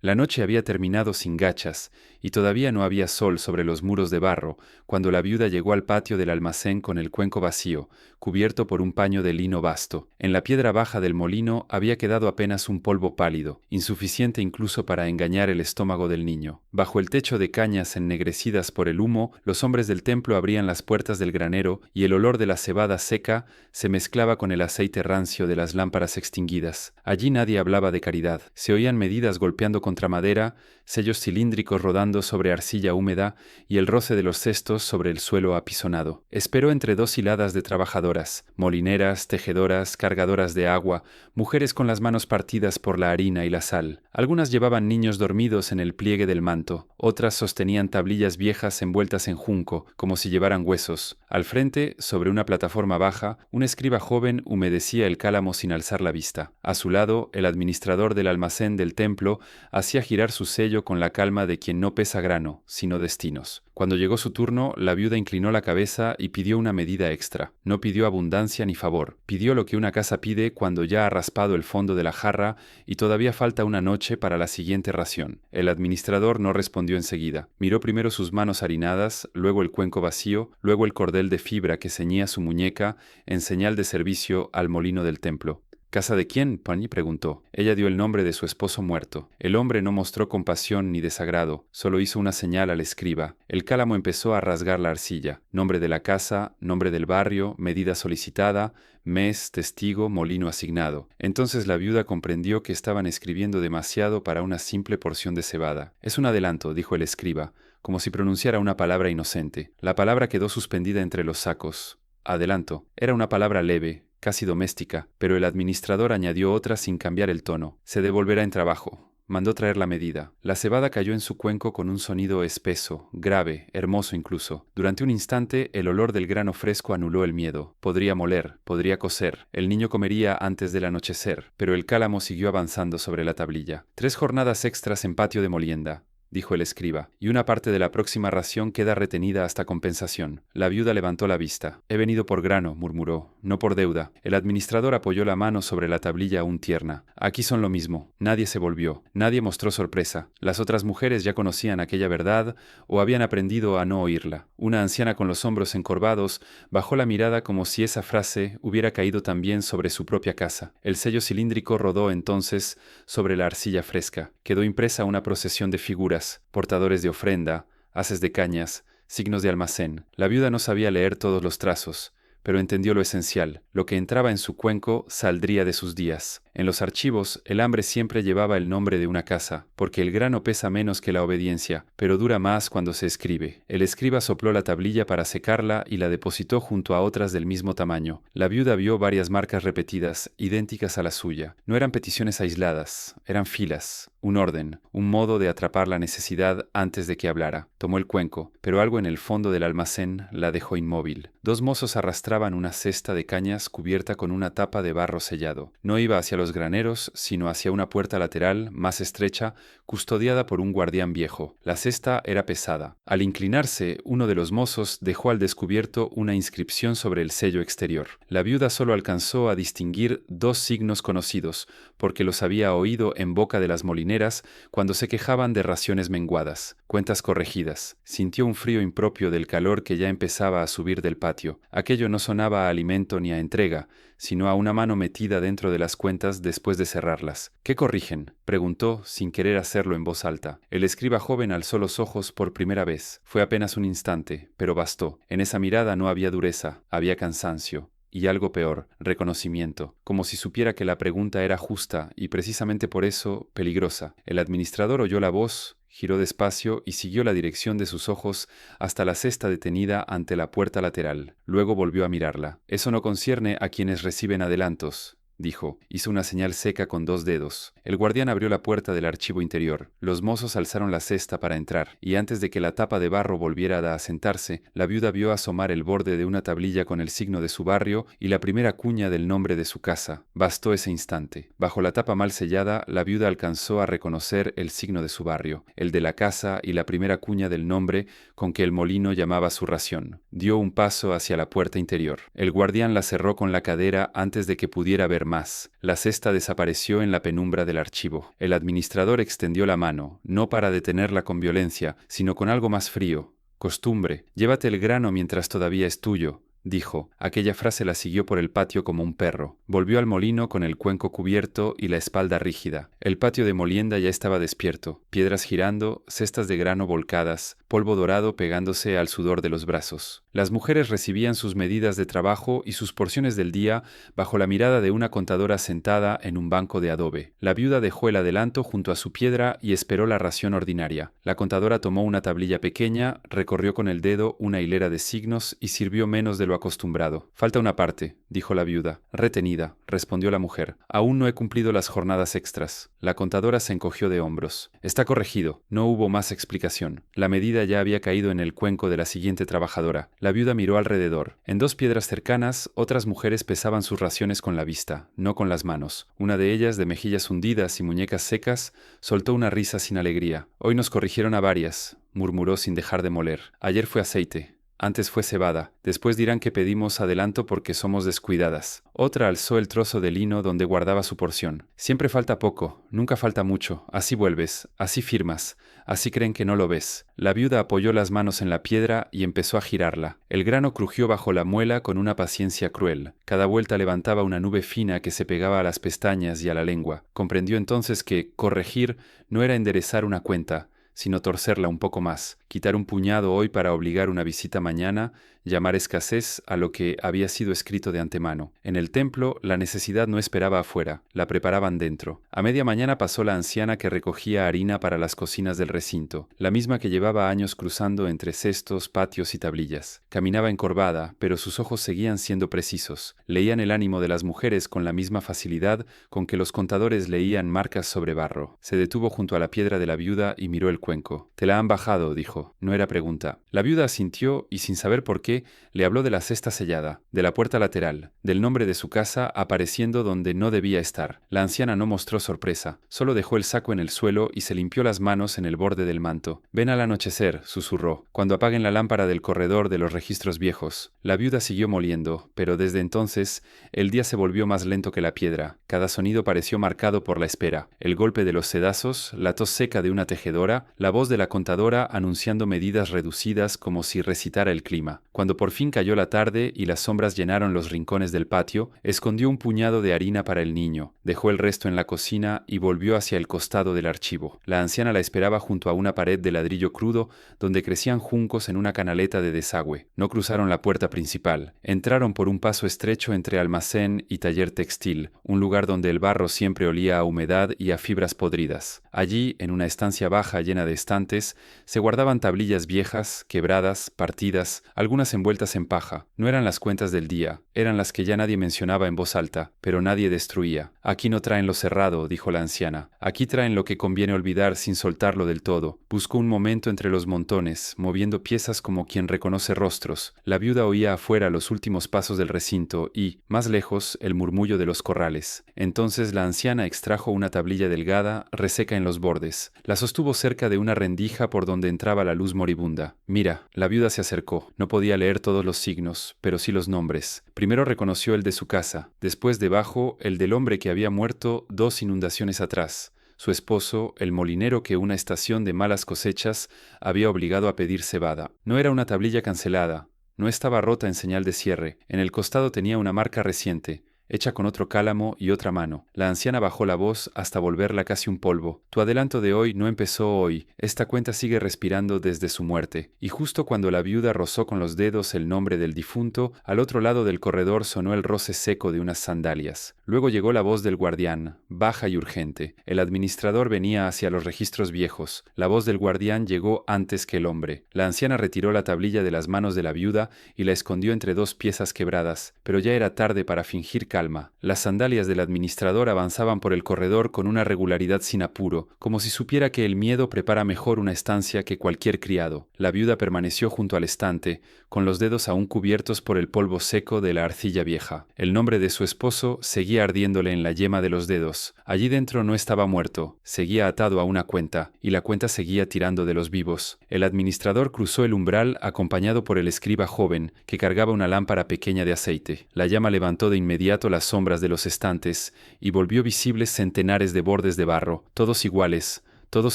La noche había terminado sin gachas, y todavía no había sol sobre los muros de barro, cuando la viuda llegó al patio del almacén con el cuenco vacío, cubierto por un paño de lino vasto. En la piedra baja del molino había quedado apenas un polvo pálido, insuficiente incluso para engañar el estómago del niño. Bajo el techo de cañas ennegrecidas por el humo, los hombres del templo abrían las puertas del granero y el olor de la cebada seca se mezclaba con el aceite rancio de las lámparas extinguidas. Allí nadie hablaba de caridad. Se oían medidas golpeando contra madera, sellos cilíndricos rodando sobre arcilla húmeda y el roce de los cestos sobre el suelo apisonado. Esperó entre dos hiladas de trabajadoras, molineras, tejedoras, cargadoras de agua, mujeres con las manos partidas por la harina y la sal. Algunas llevaban niños dormidos en el pliegue del manto, otras sostenían tablillas viejas envueltas en junco, como si llevaran huesos. Al frente, sobre una plataforma baja, un escriba joven humedecía el cálamo sin alzar la vista. A su lado, el administrador del almacén del templo hacía girar su sello con la calma de quien no pesa grano, sino destinos. Cuando llegó su turno, la viuda inclinó la cabeza y pidió una medida extra. No pidió abundancia ni favor. Pidió lo que una casa pide cuando ya ha raspado el fondo de la jarra y todavía falta una noche para la siguiente ración. El administrador no respondió enseguida. Miró primero sus manos harinadas, luego el cuenco vacío, luego el cordel de fibra que ceñía su muñeca en señal de servicio al molino del templo. ¿Casa de quién?, Pani preguntó. Ella dio el nombre de su esposo muerto. El hombre no mostró compasión ni desagrado, solo hizo una señal al escriba. El cálamo empezó a rasgar la arcilla. Nombre de la casa, nombre del barrio, medida solicitada, mes, testigo, molino asignado. Entonces la viuda comprendió que estaban escribiendo demasiado para una simple porción de cebada. Es un adelanto, dijo el escriba, como si pronunciara una palabra inocente. La palabra quedó suspendida entre los sacos. Adelanto. Era una palabra leve, casi doméstica, pero el administrador añadió otra sin cambiar el tono. Se devolverá en trabajo. Mandó traer la medida. La cebada cayó en su cuenco con un sonido espeso, grave, hermoso incluso. Durante un instante, el olor del grano fresco anuló el miedo. Podría moler, podría cocer. El niño comería antes del anochecer, pero el cálamo siguió avanzando sobre la tablilla. 3 jornadas extras en patio de molienda, dijo el escriba, y una parte de la próxima ración queda retenida hasta compensación. La viuda levantó la vista. He venido por grano, murmuró, no por deuda. El administrador apoyó la mano sobre la tablilla aún tierna. Aquí son lo mismo. Nadie se volvió. Nadie mostró sorpresa. Las otras mujeres ya conocían aquella verdad o habían aprendido a no oírla. Una anciana con los hombros encorvados bajó la mirada como si esa frase hubiera caído también sobre su propia casa. El sello cilíndrico rodó entonces sobre la arcilla fresca. Quedó impresa una procesión de figuras, portadores de ofrenda, haces de cañas, signos de almacén. La viuda no sabía leer todos los trazos, pero entendió lo esencial. Lo que entraba en su cuenco saldría de sus días. En los archivos, el hambre siempre llevaba el nombre de una casa, porque el grano pesa menos que la obediencia, pero dura más cuando se escribe. El escriba sopló la tablilla para secarla y la depositó junto a otras del mismo tamaño. La viuda vio varias marcas repetidas, idénticas a la suya. No eran peticiones aisladas, eran filas, un orden, un modo de atrapar la necesidad antes de que hablara. Tomó el cuenco, pero algo en el fondo del almacén la dejó inmóvil. 2 mozos arrastraban una cesta de cañas cubierta con una tapa de barro sellado. No iba hacia los graneros, sino hacia una puerta lateral, más estrecha, custodiada por un guardián viejo. La cesta era pesada. Al inclinarse, uno de los mozos dejó al descubierto una inscripción sobre el sello exterior. La viuda solo alcanzó a distinguir 2 signos conocidos, porque los había oído en boca de las molineras cuando se quejaban de raciones menguadas, cuentas corregidas. Sintió un frío impropio del calor que ya empezaba a subir del patio. Aquello no sonaba a alimento ni a entrega, sino a una mano metida dentro de las cuentas después de cerrarlas. ¿Qué corrigen?, preguntó, sin querer hacerlo en voz alta. El escriba joven alzó los ojos por primera vez. Fue apenas un instante, pero bastó. En esa mirada no había dureza, había cansancio. Y algo peor, reconocimiento, como si supiera que la pregunta era justa y precisamente por eso peligrosa. El administrador oyó la voz, giró despacio y siguió la dirección de sus ojos hasta la cesta detenida ante la puerta lateral. Luego volvió a mirarla. Eso no concierne a quienes reciben adelantos, dijo. Hizo una señal seca con 2 dedos. El guardián abrió la puerta del archivo interior. Los mozos alzaron la cesta para entrar, y antes de que la tapa de barro volviera a asentarse, la viuda vio asomar el borde de una tablilla con el signo de su barrio y la primera cuña del nombre de su casa. Bastó ese instante. Bajo la tapa mal sellada, la viuda alcanzó a reconocer el signo de su barrio, el de la casa y la primera cuña del nombre con que el molino llamaba su ración. Dio un paso hacia la puerta interior. El guardián la cerró con la cadera antes de que pudiera ver más. La cesta desapareció en la penumbra del archivo. El administrador extendió la mano, no para detenerla con violencia, sino con algo más frío. Costumbre, llévate el grano mientras todavía es tuyo, dijo. Aquella frase la siguió por el patio como un perro. Volvió al molino con el cuenco cubierto y la espalda rígida. El patio de molienda ya estaba despierto, piedras girando, cestas de grano volcadas, polvo dorado pegándose al sudor de los brazos. Las mujeres recibían sus medidas de trabajo y sus porciones del día bajo la mirada de una contadora sentada en un banco de adobe. La viuda dejó el adelanto junto a su piedra y esperó la ración ordinaria. La contadora tomó una tablilla pequeña, recorrió con el dedo una hilera de signos y sirvió menos de lo acostumbrado. Falta una parte, dijo la viuda. Retenida, respondió la mujer. Aún no he cumplido las jornadas extras. La contadora se encogió de hombros. Está corregido. No hubo más explicación. La medida ya había caído en el cuenco de la siguiente trabajadora. La viuda miró alrededor. En dos piedras cercanas, otras mujeres pesaban sus raciones con la vista, no con las manos. Una de ellas, de mejillas hundidas y muñecas secas, soltó una risa sin alegría. Hoy nos corrigieron a varias, murmuró sin dejar de moler. Ayer fue aceite. Antes fue cebada. Después dirán que pedimos adelanto porque somos descuidadas. Otra alzó el trozo de lino donde guardaba su porción. Siempre falta poco, nunca falta mucho. Así vuelves, así firmas, así creen que no lo ves. La viuda apoyó las manos en la piedra y empezó a girarla. El grano crujió bajo la muela con una paciencia cruel. Cada vuelta levantaba una nube fina que se pegaba a las pestañas y a la lengua. Comprendió entonces que corregir no era enderezar una cuenta, sino torcerla un poco más, quitar un puñado hoy para obligar una visita mañana, llamar escasez a lo que había sido escrito de antemano. En el templo, la necesidad no esperaba afuera, la preparaban dentro. A media mañana pasó la anciana que recogía harina para las cocinas del recinto, la misma que llevaba años cruzando entre cestos, patios y tablillas. Caminaba encorvada, pero sus ojos seguían siendo precisos. Leían el ánimo de las mujeres con la misma facilidad con que los contadores leían marcas sobre barro. Se detuvo junto a la piedra de la viuda y miró el cuenco. «Te la han bajado», dijo. No era pregunta. La viuda asintió y, sin saber por qué, le habló de la cesta sellada, de la puerta lateral, del nombre de su casa apareciendo donde no debía estar. La anciana no mostró sorpresa, solo dejó el saco en el suelo y se limpió las manos en el borde del manto. «Ven al anochecer», susurró, «cuando apaguen la lámpara del corredor de los registros viejos». La viuda siguió moliendo, pero desde entonces el día se volvió más lento que la piedra. Cada sonido pareció marcado por la espera. El golpe de los sedazos, la tos seca de una tejedora, la voz de la contadora anunciando medidas reducidas como si recitara el clima. Cuando por fin cayó la tarde y las sombras llenaron los rincones del patio, escondió un puñado de harina para el niño, dejó el resto en la cocina y volvió hacia el costado del archivo. La anciana la esperaba junto a una pared de ladrillo crudo donde crecían juncos en una canaleta de desagüe. No cruzaron la puerta principal. Entraron por un paso estrecho entre almacén y taller textil, un lugar donde el barro siempre olía a humedad y a fibras podridas. Allí, en una estancia baja llena de estantes, se guardaban tablillas viejas, quebradas, partidas, algunas envueltas en paja. No eran las cuentas del día, eran las que ya nadie mencionaba en voz alta, pero nadie destruía. «Aquí no traen lo cerrado», dijo la anciana. «Aquí traen lo que conviene olvidar sin soltarlo del todo». Buscó un momento entre los montones, moviendo piezas como quien reconoce rostros. La viuda oía afuera los últimos pasos del recinto y, más lejos, el murmullo de los corrales. Entonces la anciana extrajo una tablilla delgada, reseca en los bordes. La sostuvo cerca de una rendija por donde entraba la luz moribunda. «Mira». La viuda se acercó. No podía leer todos los signos, pero sí los nombres. Primero reconoció el de su casa, después debajo el del hombre que había muerto 2 inundaciones atrás. Su esposo, el molinero que una estación de malas cosechas había obligado a pedir cebada. No era una tablilla cancelada, no estaba rota en señal de cierre. En el costado tenía una marca reciente, hecha con otro cálamo y otra mano. La anciana bajó la voz hasta volverla casi un polvo. «Tu adelanto de hoy no empezó hoy. Esta cuenta sigue respirando desde su muerte». Y justo cuando la viuda rozó con los dedos el nombre del difunto, al otro lado del corredor sonó el roce seco de unas sandalias. Luego llegó la voz del guardián, baja y urgente. El administrador venía hacia los registros viejos. La voz del guardián llegó antes que el hombre. La anciana retiró la tablilla de las manos de la viuda y la escondió entre 2 piezas quebradas, pero ya era tarde para fingir calma. Las sandalias del administrador avanzaban por el corredor con una regularidad sin apuro, como si supiera que el miedo prepara mejor una estancia que cualquier criado. La viuda permaneció junto al estante, con los dedos aún cubiertos por el polvo seco de la arcilla vieja. El nombre de su esposo seguía ardiéndole en la yema de los dedos. Allí dentro no estaba muerto, seguía atado a una cuenta, y la cuenta seguía tirando de los vivos. El administrador cruzó el umbral acompañado por el escriba joven, que cargaba una lámpara pequeña de aceite. La llama levantó de inmediato inmediato las sombras de los estantes y volvió visibles centenares de bordes de barro, todos iguales, todos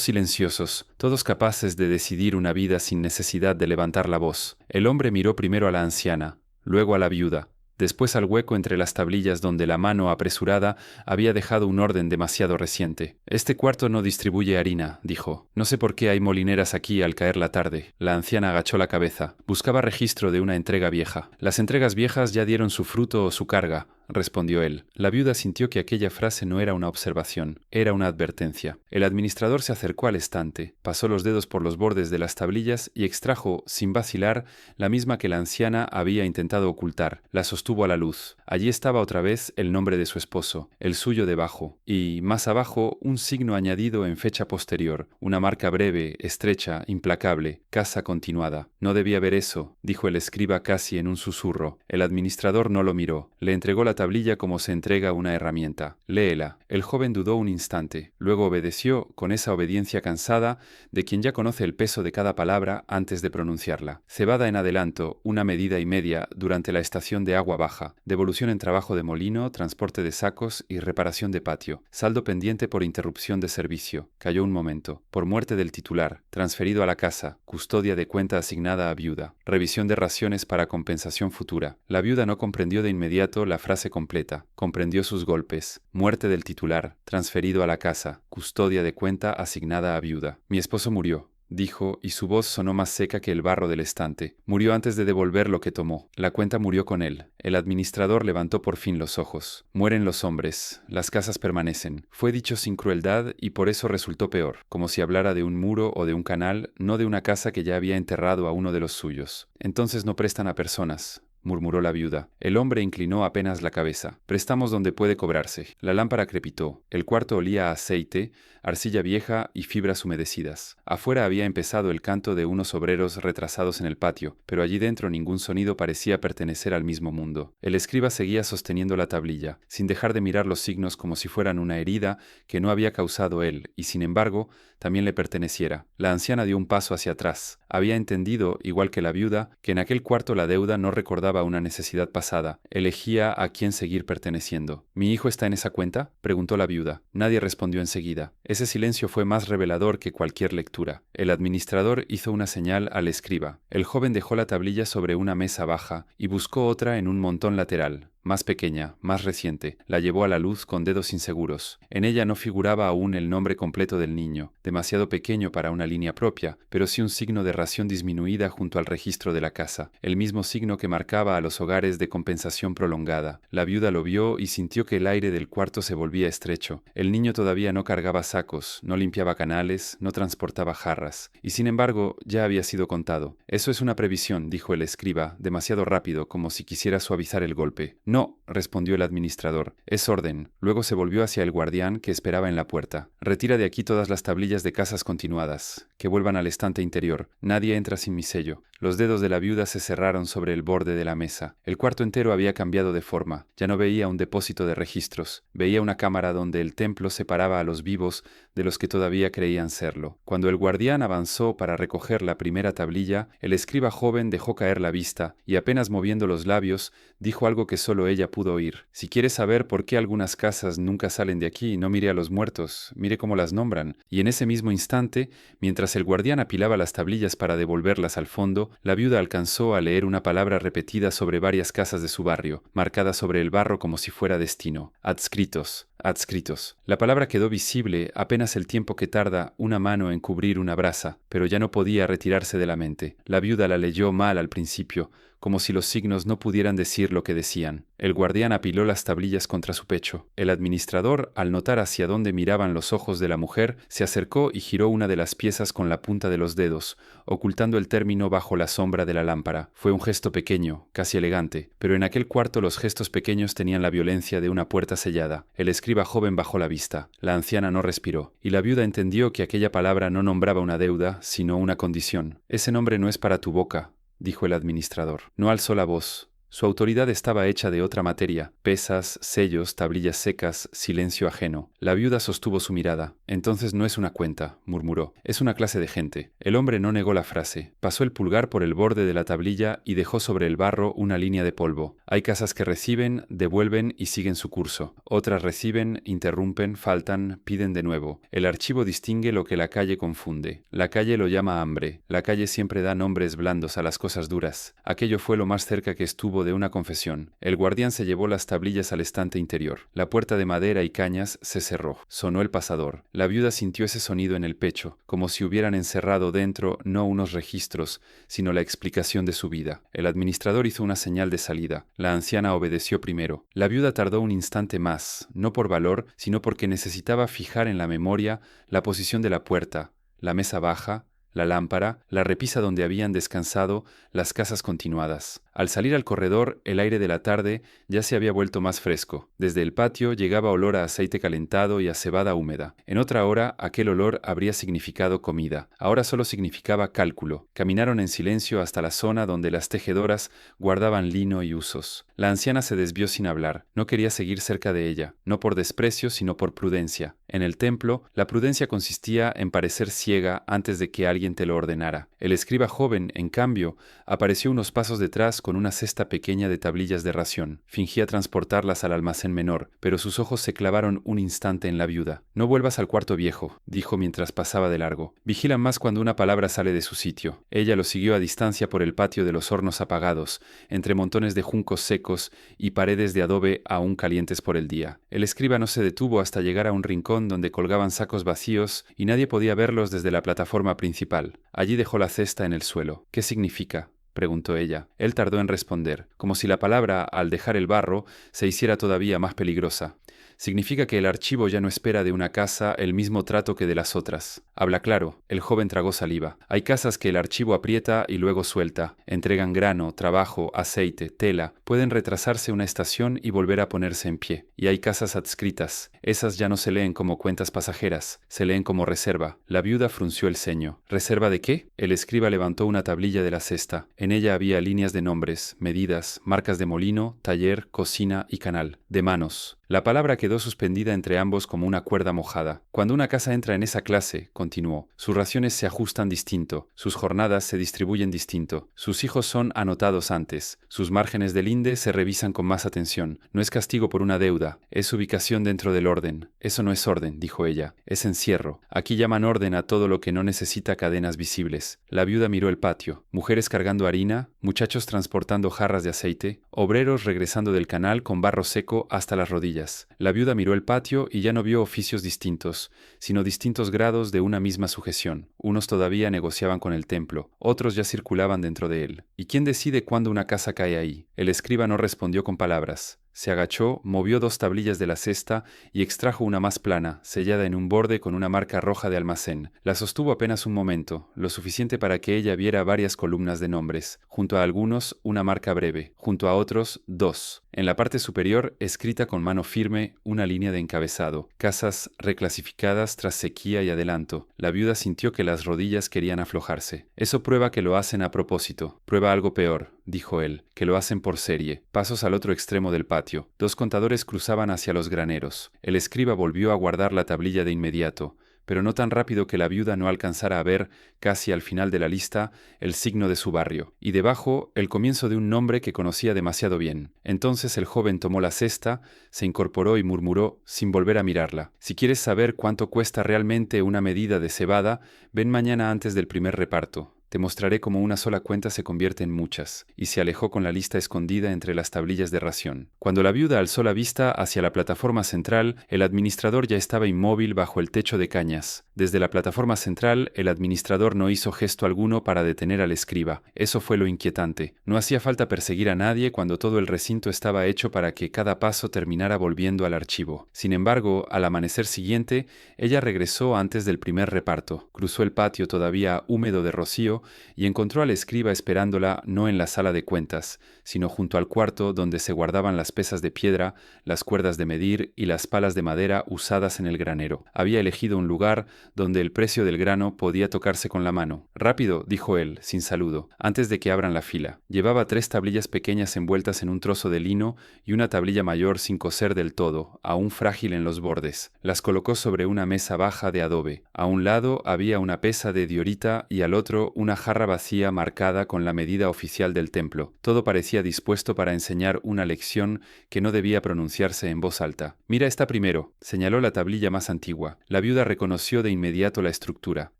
silenciosos, todos capaces de decidir una vida sin necesidad de levantar la voz. El hombre miró primero a la anciana, luego a la viuda, después al hueco entre las tablillas donde la mano apresurada había dejado un orden demasiado reciente. «Este cuarto no distribuye harina», dijo. «No sé por qué hay molineras aquí al caer la tarde». La anciana agachó la cabeza. Buscaba registro de una entrega vieja. «Las entregas viejas ya dieron su fruto o su carga», respondió él. La viuda sintió que aquella frase no era una observación, era una advertencia. El administrador se acercó al estante, pasó los dedos por los bordes de las tablillas y extrajo, sin vacilar, la misma que la anciana había intentado ocultar. La sostuvo a la luz. Allí estaba otra vez el nombre de su esposo, el suyo debajo, y, más abajo, un signo añadido en fecha posterior, una marca breve, estrecha, implacable, casa continuada. «No debía ver eso», dijo el escriba casi en un susurro. El administrador no lo miró. Le entregó la tablilla como se entrega una herramienta. «Léela». El joven dudó un instante. Luego obedeció con esa obediencia cansada de quien ya conoce el peso de cada palabra antes de pronunciarla. Cebada en adelanto, 1 medida y media durante la estación de agua baja. Devolución en trabajo de molino, transporte de sacos y reparación de patio. Saldo pendiente por interrupción de servicio. Cayó un momento. Por muerte del titular. Transferido a la casa. Custodia de cuenta asignada a viuda. Revisión de raciones para compensación futura. La viuda no comprendió de inmediato la frase completa. Comprendió sus golpes. Muerte del titular. Transferido a la casa. Custodia de cuenta asignada a viuda. «Mi esposo murió», dijo, y su voz sonó más seca que el barro del estante. «Murió antes de devolver lo que tomó. La cuenta murió con él». El administrador levantó por fin los ojos. «Mueren los hombres, las casas permanecen». Fue dicho sin crueldad y por eso resultó peor, como si hablara de un muro o de un canal, no de una casa que ya había enterrado a uno de los suyos. «Entonces no prestan a personas», murmuró la viuda. El hombre inclinó apenas la cabeza. «Prestamos donde puede cobrarse». La lámpara crepitó. El cuarto olía a aceite, arcilla vieja y fibras humedecidas. Afuera había empezado el canto de unos obreros retrasados en el patio, pero allí dentro ningún sonido parecía pertenecer al mismo mundo. El escriba seguía sosteniendo la tablilla, sin dejar de mirar los signos como si fueran una herida que no había causado él, y sin embargo, también le perteneciera. La anciana dio un paso hacia atrás. Había entendido, igual que la viuda, que en aquel cuarto la deuda no recordaba una necesidad pasada. Elegía a quién seguir perteneciendo. «¿Mi hijo está en esa cuenta?», preguntó la viuda. Nadie respondió enseguida. Ese silencio fue más revelador que cualquier lectura. El administrador hizo una señal al escriba. El joven dejó la tablilla sobre una mesa baja y buscó otra en un montón lateral. Más pequeña, más reciente, la llevó a la luz con dedos inseguros. En ella no figuraba aún el nombre completo del niño, demasiado pequeño para una línea propia, pero sí un signo de ración disminuida junto al registro de la casa, el mismo signo que marcaba a los hogares de compensación prolongada. La viuda lo vio y sintió que el aire del cuarto se volvía estrecho. El niño todavía no cargaba sacos, no limpiaba canales, no transportaba jarras, y sin embargo ya había sido contado. «Eso es una previsión», dijo el escriba, demasiado rápido, como si quisiera suavizar el golpe. «No», respondió el administrador, «es orden». Luego se volvió hacia el guardián que esperaba en la puerta. «Retira de aquí todas las tablillas de casas continuadas, que vuelvan al estante interior. Nadie entra sin mi sello». Los dedos de la viuda se cerraron sobre el borde de la mesa. El cuarto entero había cambiado de forma. Ya no veía un depósito de registros. Veía una cámara donde el templo separaba a los vivos de los que todavía creían serlo. Cuando el guardián avanzó para recoger la primera tablilla, el escriba joven dejó caer la vista y apenas moviendo los labios, dijo algo que solo ella pudo oír. «Si quiere saber por qué algunas casas nunca salen de aquí, no mire a los muertos, mire cómo las nombran». Y en ese mismo instante, mientras el guardián apilaba las tablillas para devolverlas al fondo, la viuda alcanzó a leer una palabra repetida sobre varias casas de su barrio, marcada sobre el barro como si fuera destino. «Adscritos». Adscritos. La palabra quedó visible apenas el tiempo que tarda una mano en cubrir una brasa, pero ya no podía retirarse de la mente. La viuda la leyó mal al principio, como si los signos no pudieran decir lo que decían. El guardián apiló las tablillas contra su pecho. El administrador, al notar hacia dónde miraban los ojos de la mujer, se acercó y giró una de las piezas con la punta de los dedos, ocultando el término bajo la sombra de la lámpara. Fue un gesto pequeño, casi elegante, pero en aquel cuarto los gestos pequeños tenían la violencia de una puerta sellada. El escriba joven bajó la vista. La anciana no respiró, y la viuda entendió que aquella palabra no nombraba una deuda, sino una condición. «Ese nombre no es para tu boca», dijo el administrador. No alzó la voz. Su autoridad estaba hecha de otra materia: pesas, sellos, tablillas secas, silencio ajeno. La viuda sostuvo su mirada. Entonces no es una cuenta, murmuró. Es una clase de gente. El hombre no negó la frase. Pasó el pulgar por el borde de la tablilla y dejó sobre el barro una línea de polvo. Hay casas que reciben, devuelven y siguen su curso. Otras reciben, interrumpen, faltan, piden de nuevo. El archivo distingue lo que la calle confunde. La calle lo llama hambre. La calle siempre da nombres blandos a las cosas duras. Aquello fue lo más cerca que estuvo de una confesión. El guardián se llevó las tablillas al estante interior. La puerta de madera y cañas se cerró. Sonó el pasador. La viuda sintió ese sonido en el pecho, como si hubieran encerrado dentro no unos registros, sino la explicación de su vida. El administrador hizo una señal de salida. La anciana obedeció primero. La viuda tardó un instante más, no por valor, sino porque necesitaba fijar en la memoria la posición de la puerta, la mesa baja, la lámpara, la repisa donde habían descansado las casas continuadas. Al salir al corredor, el aire de la tarde ya se había vuelto más fresco. Desde el patio llegaba olor a aceite calentado y a cebada húmeda. En otra hora, aquel olor habría significado comida. Ahora solo significaba cálculo. Caminaron en silencio hasta la zona donde las tejedoras guardaban lino y usos. La anciana se desvió sin hablar. No quería seguir cerca de ella, no por desprecio, sino por prudencia. En el templo, la prudencia consistía en parecer ciega antes de que alguien te lo ordenara. El escriba joven, en cambio, apareció unos pasos detrás con una cesta pequeña de tablillas de ración. Fingía transportarlas al almacén menor, pero sus ojos se clavaron un instante en la viuda. «No vuelvas al cuarto viejo», dijo mientras pasaba de largo. «Vigilan más cuando una palabra sale de su sitio». Ella lo siguió a distancia por el patio de los hornos apagados, entre montones de juncos secos y paredes de adobe aún calientes por el día. El escriba no se detuvo hasta llegar a un rincón donde colgaban sacos vacíos y nadie podía verlos desde la plataforma principal. Allí dejó la cesta en el suelo. «¿Qué significa?», preguntó ella. Él tardó en responder, como si la palabra, al dejar el barro, se hiciera todavía más peligrosa. «Significa que el archivo ya no espera de una casa el mismo trato que de las otras». «Habla claro». El joven tragó saliva. «Hay casas que el archivo aprieta y luego suelta. Entregan grano, trabajo, aceite, tela. Pueden retrasarse una estación y volver a ponerse en pie. Y hay casas adscritas. Esas ya no se leen como cuentas pasajeras. Se leen como reserva». La viuda frunció el ceño. «¿Reserva de qué?». El escriba levantó una tablilla de la cesta. En ella había líneas de nombres, medidas, marcas de molino, taller, cocina y canal. De manos. La palabra quedó suspendida entre ambos como una cuerda mojada. «Cuando una casa entra en esa clase», continuó, «sus raciones se ajustan distinto, sus jornadas se distribuyen distinto, sus hijos son anotados antes, sus márgenes de linde se revisan con más atención. No es castigo por una deuda, es ubicación dentro del orden». «Eso no es orden», dijo ella, «es encierro. Aquí llaman orden a todo lo que no necesita cadenas visibles». La viuda miró el patio. Mujeres cargando harina, muchachos transportando jarras de aceite, obreros regresando del canal con barro seco hasta las rodillas. La viuda miró el patio y ya no vio oficios distintos, sino distintos grados de una misma sujeción. Unos todavía negociaban con el templo, otros ya circulaban dentro de él. ¿Y quién decide cuándo una casa cae ahí? El escriba no respondió con palabras. Se agachó, movió 2 tablillas de la cesta y extrajo una más plana, sellada en un borde con una marca roja de almacén. La sostuvo apenas un momento, lo suficiente para que ella viera varias columnas de nombres. Junto a algunos, una marca breve. Junto a otros, 2. En la parte superior, escrita con mano firme, una línea de encabezado. Casas reclasificadas tras sequía y adelanto. La viuda sintió que las rodillas querían aflojarse. «Eso prueba que lo hacen a propósito. Prueba algo peor», dijo él, «que lo hacen por serie». Pasos al otro extremo del patio. 2 contadores cruzaban hacia los graneros. El escriba volvió a guardar la tablilla de inmediato, pero no tan rápido que la viuda no alcanzara a ver, casi al final de la lista, el signo de su barrio, y debajo el comienzo de un nombre que conocía demasiado bien. Entonces el joven tomó la cesta, se incorporó y murmuró, sin volver a mirarla: «Si quieres saber cuánto cuesta realmente una medida de cebada, ven mañana antes del primer reparto. Te mostraré cómo una sola cuenta se convierte en muchas», y se alejó con la lista escondida entre las tablillas de ración. Cuando la viuda alzó la vista hacia la plataforma central, el administrador ya estaba inmóvil bajo el techo de cañas. Desde la plataforma central, el administrador no hizo gesto alguno para detener al escriba. Eso fue lo inquietante. No hacía falta perseguir a nadie cuando todo el recinto estaba hecho para que cada paso terminara volviendo al archivo. Sin embargo, al amanecer siguiente, ella regresó antes del primer reparto. Cruzó el patio todavía húmedo de rocío y encontró al escriba esperándola no en la sala de cuentas, sino junto al cuarto donde se guardaban las pesas de piedra, las cuerdas de medir y las palas de madera usadas en el granero. Había elegido un lugar donde el precio del grano podía tocarse con la mano. «Rápido», dijo él, sin saludo, antes de que abran la fila. Llevaba 3 tablillas pequeñas envueltas en un trozo de lino y una tablilla mayor sin coser del todo, aún frágil en los bordes. Las colocó sobre una mesa baja de adobe. A un lado había una pesa de diorita y al otro una jarra vacía marcada con la medida oficial del templo. Todo parecía dispuesto para enseñar una lección que no debía pronunciarse en voz alta. «Mira esta primero», señaló la tablilla más antigua. La viuda reconoció de inmediato la estructura: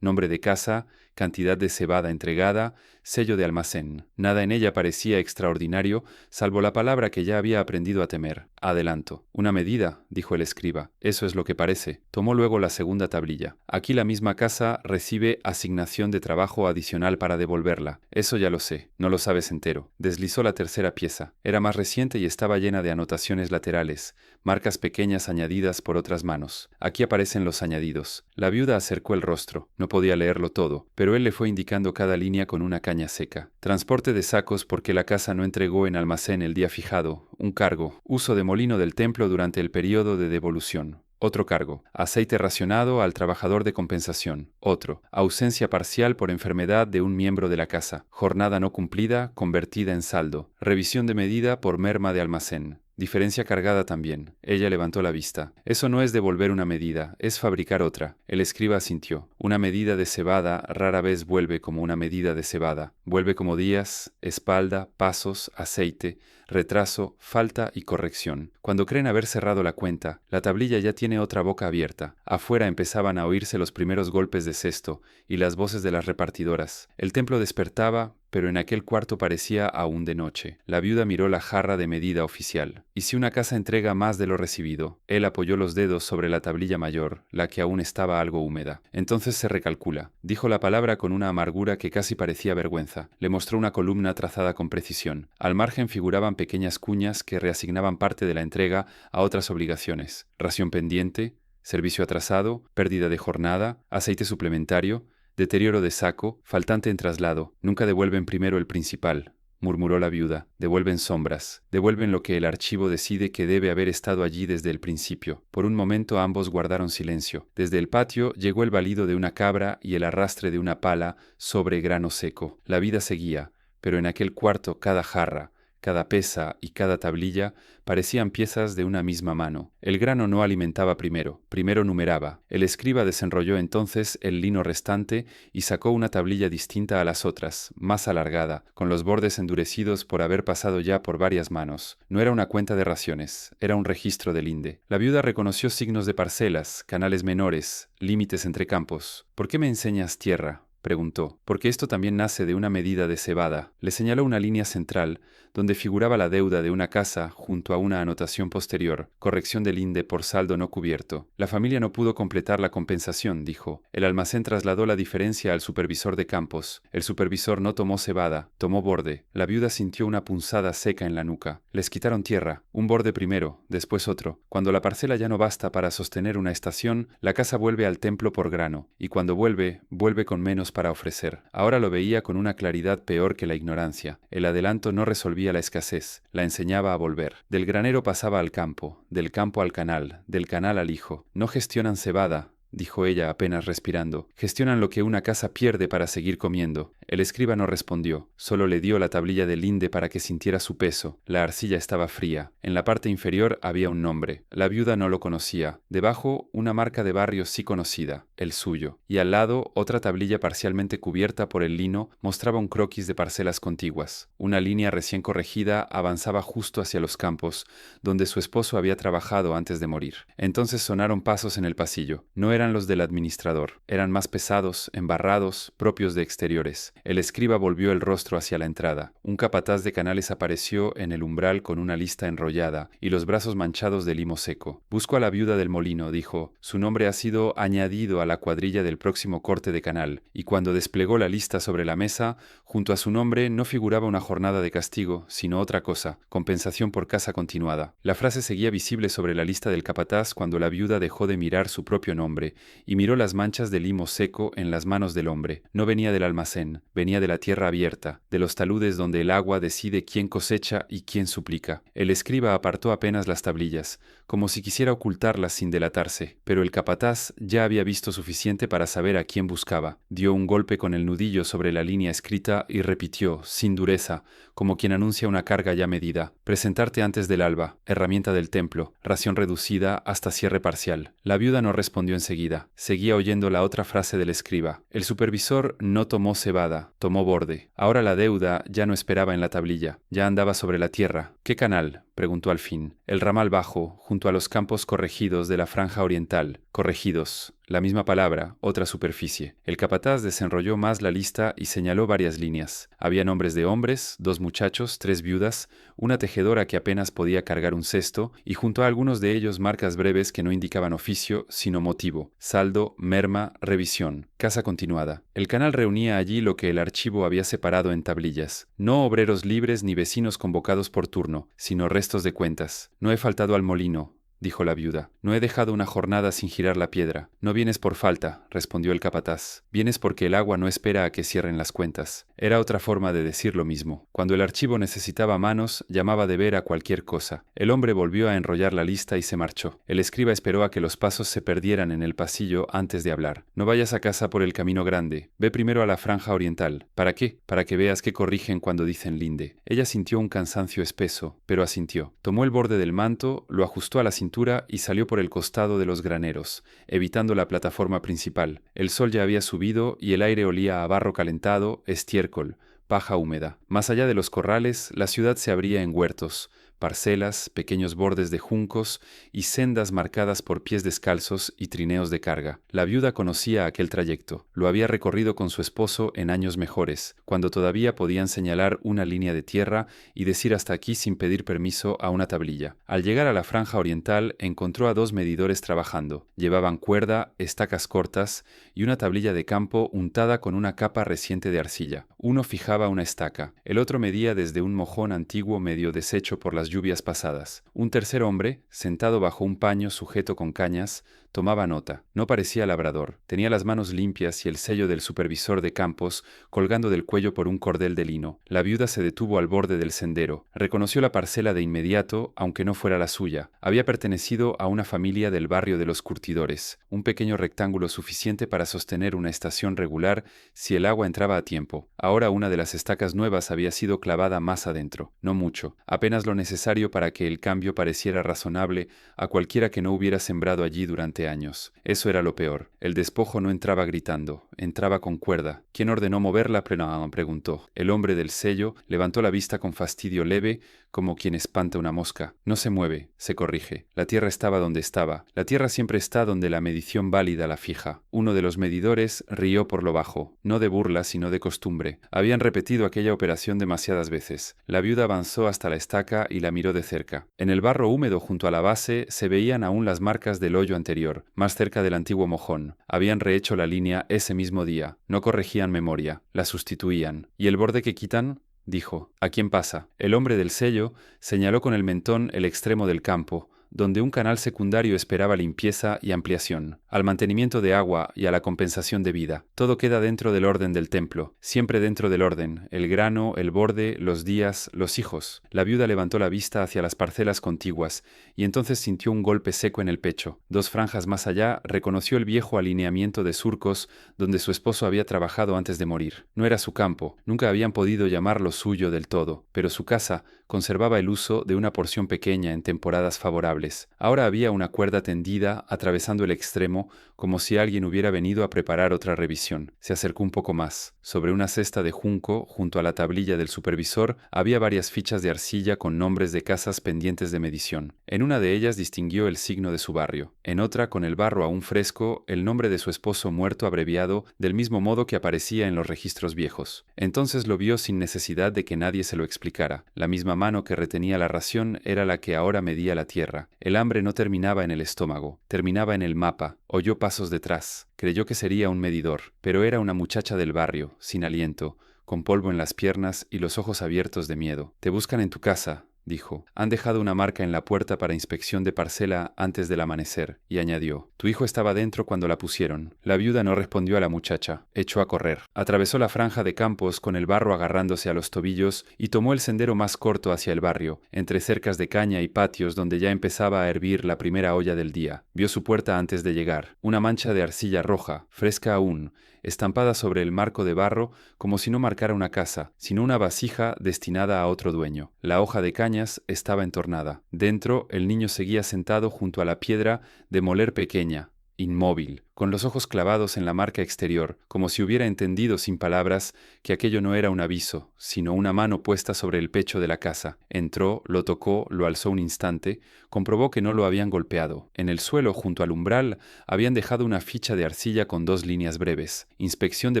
nombre de casa, cantidad de cebada entregada, sello de almacén. Nada en ella parecía extraordinario, salvo la palabra que ya había aprendido a temer: adelanto. «Una medida», dijo el escriba. «Eso es lo que parece». Tomó luego la segunda tablilla. «Aquí la misma casa recibe asignación de trabajo adicional para devolverla. Eso ya lo sé. No lo sabes entero». Deslizó la tercera pieza. Era más reciente y estaba llena de anotaciones laterales, marcas pequeñas añadidas por otras manos. «Aquí aparecen los añadidos». La viuda acercó el rostro. No podía leerlo todo, pero él le fue indicando cada línea con una caña seca. «Transporte de sacos porque la casa no entregó en almacén el día fijado. Un cargo. Uso de molino del templo durante el periodo de devolución. Otro cargo. Aceite racionado al trabajador de compensación. Otro. Ausencia parcial por enfermedad de un miembro de la casa. Jornada no cumplida convertida en saldo. Revisión de medida por merma de almacén. Diferencia cargada también». Ella levantó la vista. «Eso no es devolver una medida, es fabricar otra». El escriba asintió. «Una medida de cebada rara vez vuelve como una medida de cebada. Vuelve como días, espalda, pasos, aceite, retraso, falta y corrección. Cuando creen haber cerrado la cuenta, la tablilla ya tiene otra boca abierta. Afuera empezaban a oírse los primeros golpes de cesto y las voces de las repartidoras. El templo despertaba, pero en aquel cuarto parecía aún de noche. La viuda miró la jarra de medida oficial. «¿Y si una casa entrega más de lo recibido?» Él apoyó los dedos sobre la tablilla mayor, la que aún estaba algo húmeda. «Entonces se recalcula». Dijo la palabra con una amargura que casi parecía vergüenza. Le mostró una columna trazada con precisión. Al margen figuraban pequeñas cuñas que reasignaban parte de la entrega a otras obligaciones: ración pendiente, servicio atrasado, pérdida de jornada, aceite suplementario, deterioro de saco, faltante en traslado. «Nunca devuelven primero el principal», murmuró la viuda. «Devuelven sombras. Devuelven lo que el archivo decide que debe haber estado allí desde el principio». Por un momento ambos guardaron silencio. Desde el patio llegó el balido de una cabra y el arrastre de una pala sobre grano seco. La vida seguía, pero en aquel cuarto cada jarra, cada pesa y cada tablilla parecían piezas de una misma mano. El grano no alimentaba primero numeraba. El escriba desenrolló entonces el lino restante y sacó una tablilla distinta a las otras, más alargada, con los bordes endurecidos por haber pasado ya por varias manos. No era una cuenta de raciones, era un registro del linde. La viuda reconoció signos de parcelas, canales menores, límites entre campos. «¿Por qué me enseñas tierra?», preguntó. «Porque esto también nace de una medida de cebada». Le señaló una línea central, donde figuraba la deuda de una casa junto a una anotación posterior: corrección del linde por saldo no cubierto. «La familia no pudo completar la compensación», dijo. «El almacén trasladó la diferencia al supervisor de campos. El supervisor no tomó cebada, tomó borde». La viuda sintió una punzada seca en la nuca. Les quitaron tierra, un borde primero, después otro. Cuando la parcela ya no basta para sostener una estación, la casa vuelve al templo por grano, y cuando vuelve, vuelve con menos para ofrecer. Ahora lo veía con una claridad peor que la ignorancia. El adelanto no resolvía la escasez, la enseñaba a volver. Del granero pasaba al campo, del campo al canal, del canal al hijo. «No gestionan cebada», dijo ella apenas respirando. «Gestionan lo que una casa pierde para seguir comiendo». El escriba no respondió, solo le dio la tablilla del linde para que sintiera su peso. La arcilla estaba fría. En la parte inferior había un nombre. La viuda no lo conocía. Debajo, una marca de barrio sí conocida, el suyo. Y al lado, otra tablilla parcialmente cubierta por el lino mostraba un croquis de parcelas contiguas. Una línea recién corregida avanzaba justo hacia los campos, donde su esposo había trabajado antes de morir. Entonces sonaron pasos en el pasillo. No eran los del administrador. Eran más pesados, embarrados, propios de exteriores. El escriba volvió el rostro hacia la entrada. Un capataz de canales apareció en el umbral con una lista enrollada y los brazos manchados de limo seco. «Busco a la viuda del molino», dijo. «Su nombre ha sido añadido a la cuadrilla del próximo corte de canal». Y cuando desplegó la lista sobre la mesa, junto a su nombre no figuraba una jornada de castigo, sino otra cosa: compensación por casa continuada. La frase seguía visible sobre la lista del capataz cuando la viuda dejó de mirar su propio nombre hombre, y miró las manchas de limo seco en las manos del hombre. No venía del almacén, venía de la tierra abierta, de los taludes donde el agua decide quién cosecha y quién suplica. El escriba apartó apenas las tablillas, como si quisiera ocultarlas sin delatarse, pero el capataz ya había visto suficiente para saber a quién buscaba. Dio un golpe con el nudillo sobre la línea escrita y repitió, sin dureza, como quien anuncia una carga ya medida: presentarte antes del alba, herramienta del templo, ración reducida hasta cierre parcial. La viuda no respondió enseguida. Seguía oyendo la otra frase del escriba. El supervisor no tomó cebada, tomó borde. Ahora la deuda ya no esperaba en la tablilla, ya andaba sobre la tierra. ¿Qué canal?, preguntó al fin. El ramal bajo, junto a los campos corregidos de la franja oriental. Corregidos. La misma palabra, otra superficie. El capataz desenrolló más la lista y señaló varias líneas. Había nombres de hombres, 2 muchachos, 3 viudas, una tejedora que apenas podía cargar un cesto, y junto a algunos de ellos marcas breves que no indicaban oficio, sino motivo: saldo, merma, revisión, casa continuada. El canal reunía allí lo que el archivo había separado en tablillas. No obreros libres ni vecinos convocados por turno, sino restos de cuentas. No he faltado al molino, dijo la viuda. No he dejado una jornada sin girar la piedra. No vienes por falta, respondió el capataz. Vienes porque el agua no espera a que cierren las cuentas. Era otra forma de decir lo mismo. Cuando el archivo necesitaba manos, llamaba de ver a cualquier cosa. El hombre volvió a enrollar la lista y se marchó. El escriba esperó a que los pasos se perdieran en el pasillo antes de hablar. No vayas a casa por el camino grande. Ve primero a la franja oriental. ¿Para qué? Para que veas que corrigen cuando dicen linde. Ella sintió un cansancio espeso, pero asintió. Tomó el borde del manto, lo ajustó a la cintura y salió por el costado de los graneros, evitando la plataforma principal. El sol ya había subido y el aire olía a barro calentado, estiércol, paja húmeda. Más allá de los corrales, la ciudad se abría en huertos, parcelas, pequeños bordes de juncos y sendas marcadas por pies descalzos y trineos de carga. La viuda conocía aquel trayecto. Lo había recorrido con su esposo en años mejores, cuando todavía podían señalar una línea de tierra y decir hasta aquí sin pedir permiso a una tablilla. Al llegar a la franja oriental, encontró a 2 medidores trabajando. Llevaban cuerda, estacas cortas y una tablilla de campo untada con una capa reciente de arcilla. Uno fijaba una estaca, el otro medía desde un mojón antiguo medio deshecho por las lluvias pasadas. Un tercer hombre, sentado bajo un paño sujeto con cañas, tomaba nota. No parecía labrador. Tenía las manos limpias y el sello del supervisor de campos colgando del cuello por un cordel de lino. La viuda se detuvo al borde del sendero. Reconoció la parcela de inmediato, aunque no fuera la suya. Había pertenecido a una familia del barrio de los curtidores. Un pequeño rectángulo suficiente para sostener una estación regular si el agua entraba a tiempo. Ahora una de las estacas nuevas había sido clavada más adentro. No mucho, apenas lo necesario para que el cambio pareciera razonable a cualquiera que no hubiera sembrado allí durante años. Eso era lo peor. El despojo no entraba gritando, entraba con cuerda. ¿Quién ordenó moverla?, preguntó. El hombre del sello levantó la vista con fastidio leve, como quien espanta una mosca. No se mueve, se corrige. La tierra estaba donde estaba. La tierra siempre está donde la medición válida la fija. Uno de los medidores rió por lo bajo, no de burla, sino de costumbre. Habían repetido aquella operación demasiadas veces. La viuda avanzó hasta la estaca y la miró de cerca. En el barro húmedo junto a la base se veían aún las marcas del hoyo anterior, más cerca del antiguo mojón. Habían rehecho la línea ese mismo día. No corregían memoria, la sustituían. ¿Y el borde que quitan?, dijo. ¿A quién pasa? El hombre del sello señaló con el mentón el extremo del campo, donde un canal secundario esperaba limpieza y ampliación, al mantenimiento de agua y a la compensación de vida. Todo queda dentro del orden del templo, siempre dentro del orden, el grano, el borde, los días, los hijos. La viuda levantó la vista hacia las parcelas contiguas y entonces sintió un golpe seco en el pecho. 2 franjas más allá reconoció el viejo alineamiento de surcos donde su esposo había trabajado antes de morir. No era su campo, nunca habían podido llamarlo suyo del todo, pero su casa conservaba el uso de una porción pequeña en temporadas favorables. Ahora había una cuerda tendida atravesando el extremo, como si alguien hubiera venido a preparar otra revisión. Se acercó un poco más. Sobre una cesta de junco, junto a la tablilla del supervisor, había varias fichas de arcilla con nombres de casas pendientes de medición. En una de ellas distinguió el signo de su barrio. En otra, con el barro aún fresco, el nombre de su esposo muerto abreviado del mismo modo que aparecía en los registros viejos. Entonces lo vio sin necesidad de que nadie se lo explicara. La misma mano que retenía la ración era la que ahora medía la tierra. El hambre no terminaba en el estómago, terminaba en el mapa. Oyó pasos detrás. Creyó que sería un medidor, pero era una muchacha del barrio, sin aliento, con polvo en las piernas y los ojos abiertos de miedo. «Te buscan en tu casa», dijo. Han dejado una marca en la puerta para inspección de parcela antes del amanecer, y añadió, tu hijo estaba dentro cuando la pusieron. La viuda no respondió a la muchacha. Echó a correr. Atravesó la franja de campos con el barro agarrándose a los tobillos y tomó el sendero más corto hacia el barrio, entre cercas de caña y patios donde ya empezaba a hervir la primera olla del día. Vio su puerta antes de llegar, una mancha de arcilla roja, fresca aún, estampada sobre el marco de barro como si no marcara una casa, sino una vasija destinada a otro dueño. La hoja de cañas estaba entornada. Dentro, el niño seguía sentado junto a la piedra de moler pequeña, inmóvil, con los ojos clavados en la marca exterior, como si hubiera entendido sin palabras que aquello no era un aviso, sino una mano puesta sobre el pecho de la casa. Entró, lo tocó, lo alzó un instante, comprobó que no lo habían golpeado. En el suelo, junto al umbral, habían dejado una ficha de arcilla con 2 líneas breves. Inspección de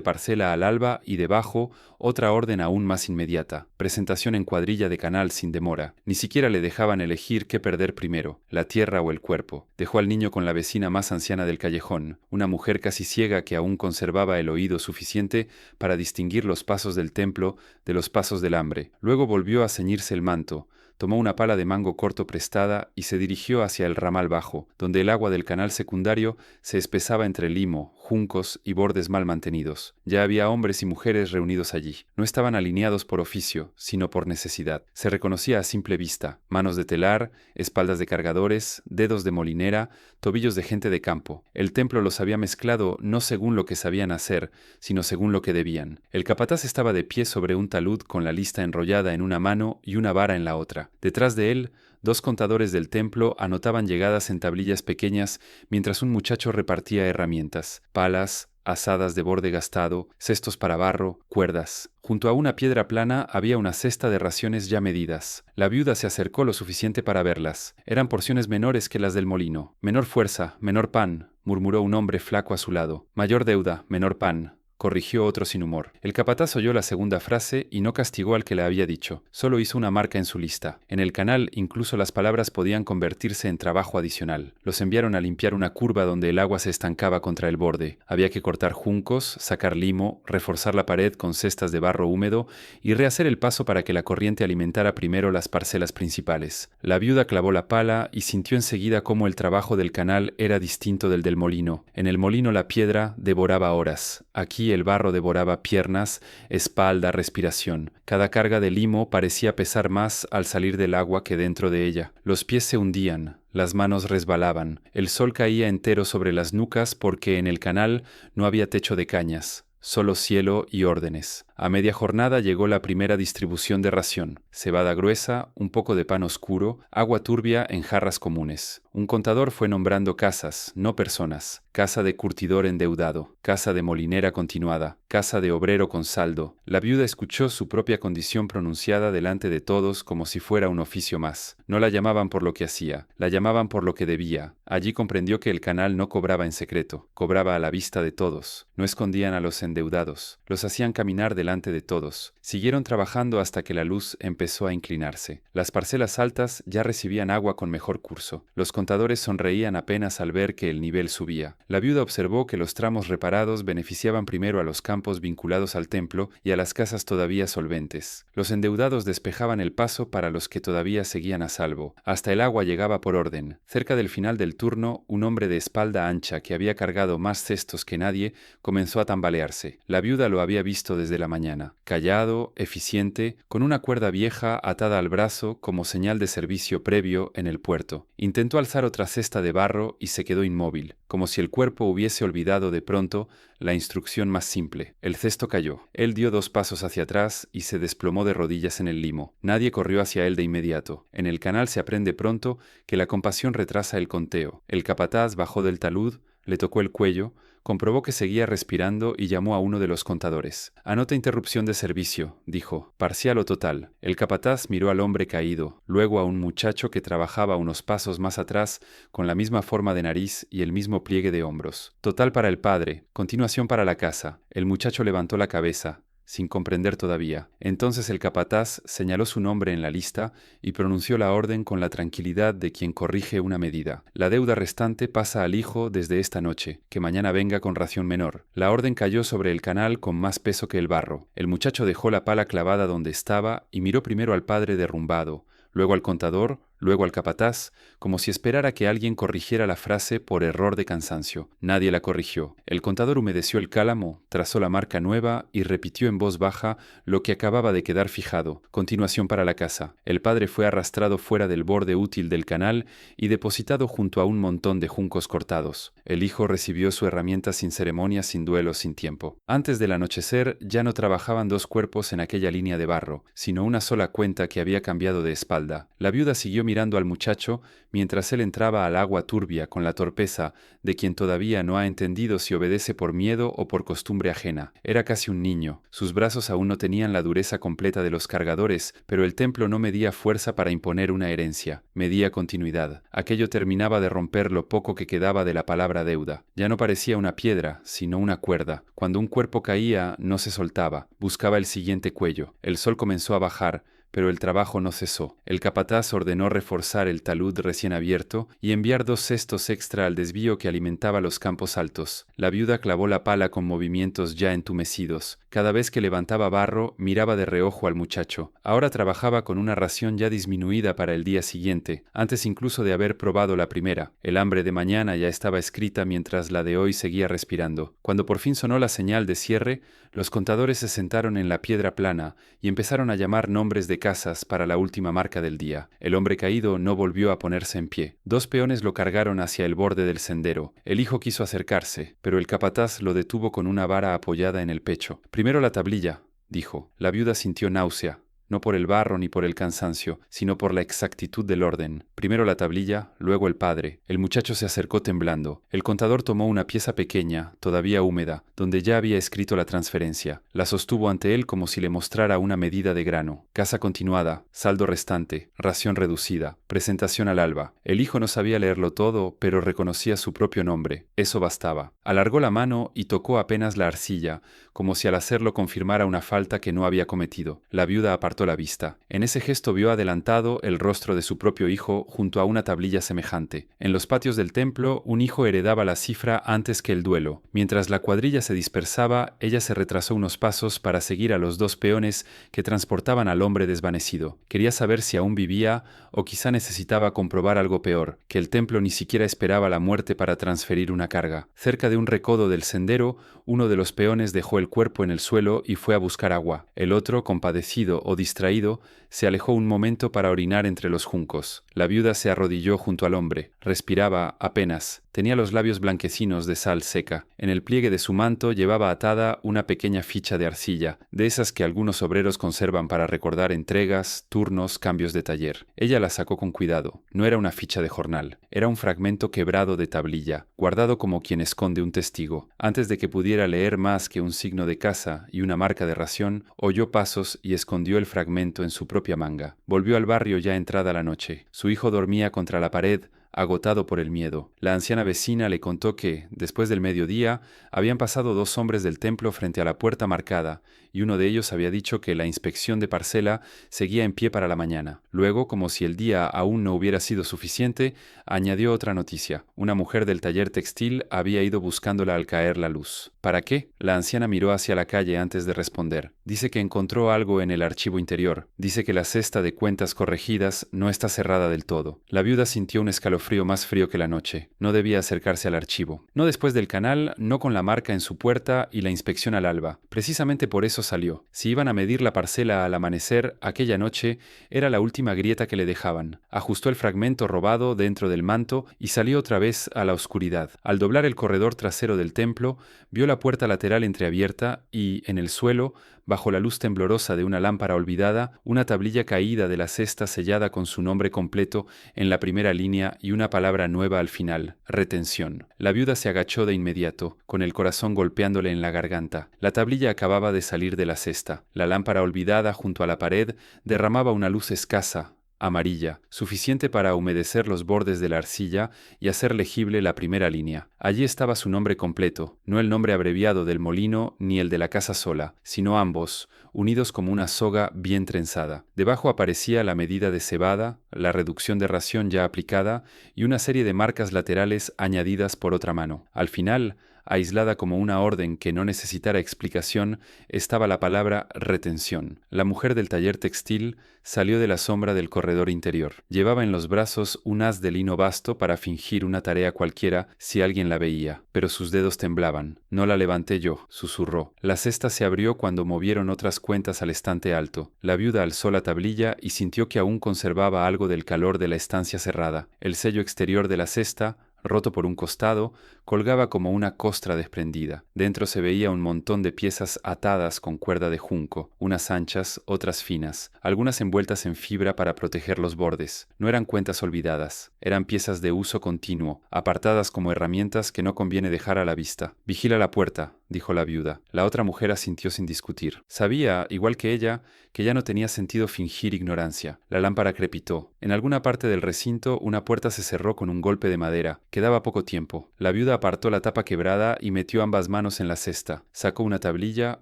parcela al alba y debajo otra orden aún más inmediata. Presentación en cuadrilla de canal sin demora. Ni siquiera le dejaban elegir qué perder primero, la tierra o el cuerpo. Dejó al niño con la vecina más anciana del callejón, una mujer casi ciega que aún conservaba el oído suficiente para distinguir los pasos del templo de los pasos del hambre. Luego volvió a ceñirse el manto, tomó una pala de mango corto prestada y se dirigió hacia el ramal bajo, donde el agua del canal secundario se espesaba entre limo, juncos y bordes mal mantenidos. Ya había hombres y mujeres reunidos allí. No estaban alineados por oficio, sino por necesidad. Se reconocía a simple vista: manos de telar, espaldas de cargadores, dedos de molinera, tobillos de gente de campo. El templo los había mezclado no según lo que sabían hacer, sino según lo que debían. El capataz estaba de pie sobre un talud con la lista enrollada en una mano y una vara en la otra. Detrás de él, 2 contadores del templo anotaban llegadas en tablillas pequeñas mientras un muchacho repartía herramientas: palas, azadas de borde gastado, cestos para barro, cuerdas. Junto a una piedra plana había una cesta de raciones ya medidas. La viuda se acercó lo suficiente para verlas. Eran porciones menores que las del molino. Menor fuerza, menor pan, murmuró un hombre flaco a su lado. Mayor deuda, menor pan, corrigió otro sin humor. El capataz oyó la segunda frase y no castigó al que la había dicho. Solo hizo una marca en su lista. En el canal incluso las palabras podían convertirse en trabajo adicional. Los enviaron a limpiar una curva donde el agua se estancaba contra el borde. Había que cortar juncos, sacar limo, reforzar la pared con cestas de barro húmedo y rehacer el paso para que la corriente alimentara primero las parcelas principales. La viuda clavó la pala y sintió enseguida cómo el trabajo del canal era distinto del molino. En el molino la piedra devoraba horas. Aquí el barro devoraba piernas, espalda, respiración. Cada carga de limo parecía pesar más al salir del agua que dentro de ella. Los pies se hundían, las manos resbalaban. El sol caía entero sobre las nucas porque en el canal no había techo de cañas, solo cielo y órdenes. A media jornada llegó la primera distribución de ración: cebada gruesa, un poco de pan oscuro, agua turbia en jarras comunes. Un contador fue nombrando casas, no personas: casa de curtidor endeudado, casa de molinera continuada, casa de obrero con saldo. La viuda escuchó su propia condición pronunciada delante de todos como si fuera un oficio más. No la llamaban por lo que hacía, la llamaban por lo que debía. Allí comprendió que el canal no cobraba en secreto, cobraba a la vista de todos. No escondían a los endeudados, los hacían caminar delante de todos. Siguieron trabajando hasta que la luz empezó a inclinarse. Las parcelas altas ya recibían agua con mejor curso. Los contadores sonreían apenas al ver que el nivel subía. La viuda observó que los tramos reparados beneficiaban primero a los campos vinculados al templo y a las casas todavía solventes. Los endeudados despejaban el paso para los que todavía seguían a salvo. Hasta el agua llegaba por orden. Cerca del final del turno, un hombre de espalda ancha que había cargado más cestos que nadie comenzó a tambalearse. La viuda lo había visto desde la mañana, callado, eficiente, con una cuerda vieja atada al brazo como señal de servicio previo en el puerto. Intentó alzar otra cesta de barro y se quedó inmóvil, como si el cuerpo hubiese olvidado de pronto la instrucción más simple. El cesto cayó. Él dio 2 pasos hacia atrás y se desplomó de rodillas en el limo. Nadie corrió hacia él de inmediato. En el canal se aprende pronto que la compasión retrasa el conteo. El capataz bajó del talud, le tocó el cuello, comprobó que seguía respirando y llamó a uno de los contadores. «Anota interrupción de servicio», dijo, «parcial o total». El capataz miró al hombre caído, luego a un muchacho que trabajaba unos pasos más atrás con la misma forma de nariz y el mismo pliegue de hombros. «Total para el padre, continuación para la casa». El muchacho levantó la cabeza, sin comprender todavía. Entonces el capataz señaló su nombre en la lista y pronunció la orden con la tranquilidad de quien corrige una medida. La deuda restante pasa al hijo desde esta noche, que mañana venga con ración menor. La orden cayó sobre el canal con más peso que el barro. El muchacho dejó la pala clavada donde estaba y miró primero al padre derrumbado, luego al contador, luego al capataz, como si esperara que alguien corrigiera la frase por error de cansancio. Nadie la corrigió. El contador humedeció el cálamo, trazó la marca nueva y repitió en voz baja lo que acababa de quedar fijado. Continuación para la casa. El padre fue arrastrado fuera del borde útil del canal y depositado junto a un montón de juncos cortados. El hijo recibió su herramienta sin ceremonia, sin duelo, sin tiempo. Antes del anochecer ya no trabajaban dos cuerpos en aquella línea de barro, sino una sola cuenta que había cambiado de espalda. La viuda siguió mirando al muchacho mientras él entraba al agua turbia con la torpeza de quien todavía no ha entendido si obedece por miedo o por costumbre ajena. Era casi un niño. Sus brazos aún no tenían la dureza completa de los cargadores, pero el templo no medía fuerza para imponer una herencia. Medía continuidad. Aquello terminaba de romper lo poco que quedaba de la palabra deuda. Ya no parecía una piedra, sino una cuerda. Cuando un cuerpo caía, no se soltaba. Buscaba el siguiente cuello. El sol comenzó a bajar, pero el trabajo no cesó. El capataz ordenó reforzar el talud recién abierto y enviar 2 cestos extra al desvío que alimentaba los campos altos. La viuda clavó la pala con movimientos ya entumecidos. Cada vez que levantaba barro, miraba de reojo al muchacho. Ahora trabajaba con una ración ya disminuida para el día siguiente, antes incluso de haber probado la primera. El hambre de mañana ya estaba escrita mientras la de hoy seguía respirando. Cuando por fin sonó la señal de cierre, los contadores se sentaron en la piedra plana y empezaron a llamar nombres de casas para la última marca del día. El hombre caído no volvió a ponerse en pie. 2 peones lo cargaron hacia el borde del sendero. El hijo quiso acercarse, pero el capataz lo detuvo con una vara apoyada en el pecho. Primero la tablilla, dijo. La viuda sintió náusea. No por el barro ni por el cansancio, sino por la exactitud del orden. Primero la tablilla, luego el padre. El muchacho se acercó temblando. El contador tomó una pieza pequeña, todavía húmeda, donde ya había escrito la transferencia. La sostuvo ante él como si le mostrara una medida de grano. Casa continuada, saldo restante, ración reducida, presentación al alba. El hijo no sabía leerlo todo, pero reconocía su propio nombre. Eso bastaba. Alargó la mano y tocó apenas la arcilla, como si al hacerlo confirmara una falta que no había cometido. La viuda apartó la vista. En ese gesto vio adelantado el rostro de su propio hijo junto a una tablilla semejante. En los patios del templo, un hijo heredaba la cifra antes que el duelo. Mientras la cuadrilla se dispersaba, ella se retrasó unos pasos para seguir a los 2 peones que transportaban al hombre desvanecido. Quería saber si aún vivía o quizá necesitaba comprobar algo peor, que el templo ni siquiera esperaba la muerte para transferir una carga. Cerca de un recodo del sendero, uno de los peones dejó el cuerpo en el suelo y fue a buscar agua. El otro, compadecido o distraído, se alejó un momento para orinar entre los juncos. La viuda se arrodilló junto al hombre. Respiraba apenas. Tenía los labios blanquecinos de sal seca. En el pliegue de su manto llevaba atada una pequeña ficha de arcilla, de esas que algunos obreros conservan para recordar entregas, turnos, cambios de taller. Ella la sacó con cuidado. No era una ficha de jornal. Era un fragmento quebrado de tablilla, guardado como quien esconde un testigo. Antes de que pudiera leer más que un signo de casa y una marca de ración, oyó pasos y escondió el fragmento en su propia manga. Volvió al barrio ya entrada la noche. Su hijo dormía contra la pared, agotado por el miedo. La anciana vecina le contó que, después del mediodía, habían pasado 2 hombres del templo frente a la puerta marcada, y uno de ellos había dicho que la inspección de parcela seguía en pie para la mañana. Luego, como si el día aún no hubiera sido suficiente, añadió otra noticia. Una mujer del taller textil había ido buscándola al caer la luz. ¿Para qué? La anciana miró hacia la calle antes de responder. Dice que encontró algo en el archivo interior. Dice que la cesta de cuentas corregidas no está cerrada del todo. La viuda sintió un escalofrío más frío que la noche. No debía acercarse al archivo. No después del canal, no con la marca en su puerta y la inspección al alba. Precisamente por eso salió. Si iban a medir la parcela al amanecer, aquella noche era la última grieta que le dejaban. Ajustó el fragmento robado dentro del manto y salió otra vez a la oscuridad. Al doblar el corredor trasero del templo, vio la puerta lateral entreabierta y, en el suelo, bajo la luz temblorosa de una lámpara olvidada, una tablilla caída de la cesta sellada con su nombre completo en la primera línea y una palabra nueva al final: retención. La viuda se agachó de inmediato, con el corazón golpeándole en la garganta. La tablilla acababa de salir de la cesta. La lámpara olvidada junto a la pared derramaba una luz escasa, amarilla, suficiente para humedecer los bordes de la arcilla y hacer legible la primera línea. Allí estaba su nombre completo, no el nombre abreviado del molino ni el de la casa sola, sino ambos, unidos como una soga bien trenzada. Debajo aparecía la medida de cebada, la reducción de ración ya aplicada y una serie de marcas laterales añadidas por otra mano. Al final, aislada como una orden que no necesitara explicación, estaba la palabra retención. La mujer del taller textil salió de la sombra del corredor interior. Llevaba en los brazos un haz de lino basto para fingir una tarea cualquiera si alguien la veía, pero sus dedos temblaban. No la levanté yo, susurró. La cesta se abrió cuando movieron otras cuentas al estante alto. La viuda alzó la tablilla y sintió que aún conservaba algo del calor de la estancia cerrada. El sello exterior de la cesta, roto por un costado, colgaba como una costra desprendida. Dentro se veía un montón de piezas atadas con cuerda de junco, unas anchas, otras finas, algunas envueltas en fibra para proteger los bordes. No eran cuentas olvidadas, eran piezas de uso continuo, apartadas como herramientas que no conviene dejar a la vista. «Vigila la puerta», dijo la viuda. La otra mujer asintió sin discutir. Sabía, igual que ella, que ya no tenía sentido fingir ignorancia. La lámpara crepitó. En alguna parte del recinto, una puerta se cerró con un golpe de madera. Quedaba poco tiempo. La viuda apartó la tapa quebrada y metió ambas manos en la cesta. Sacó una tablilla,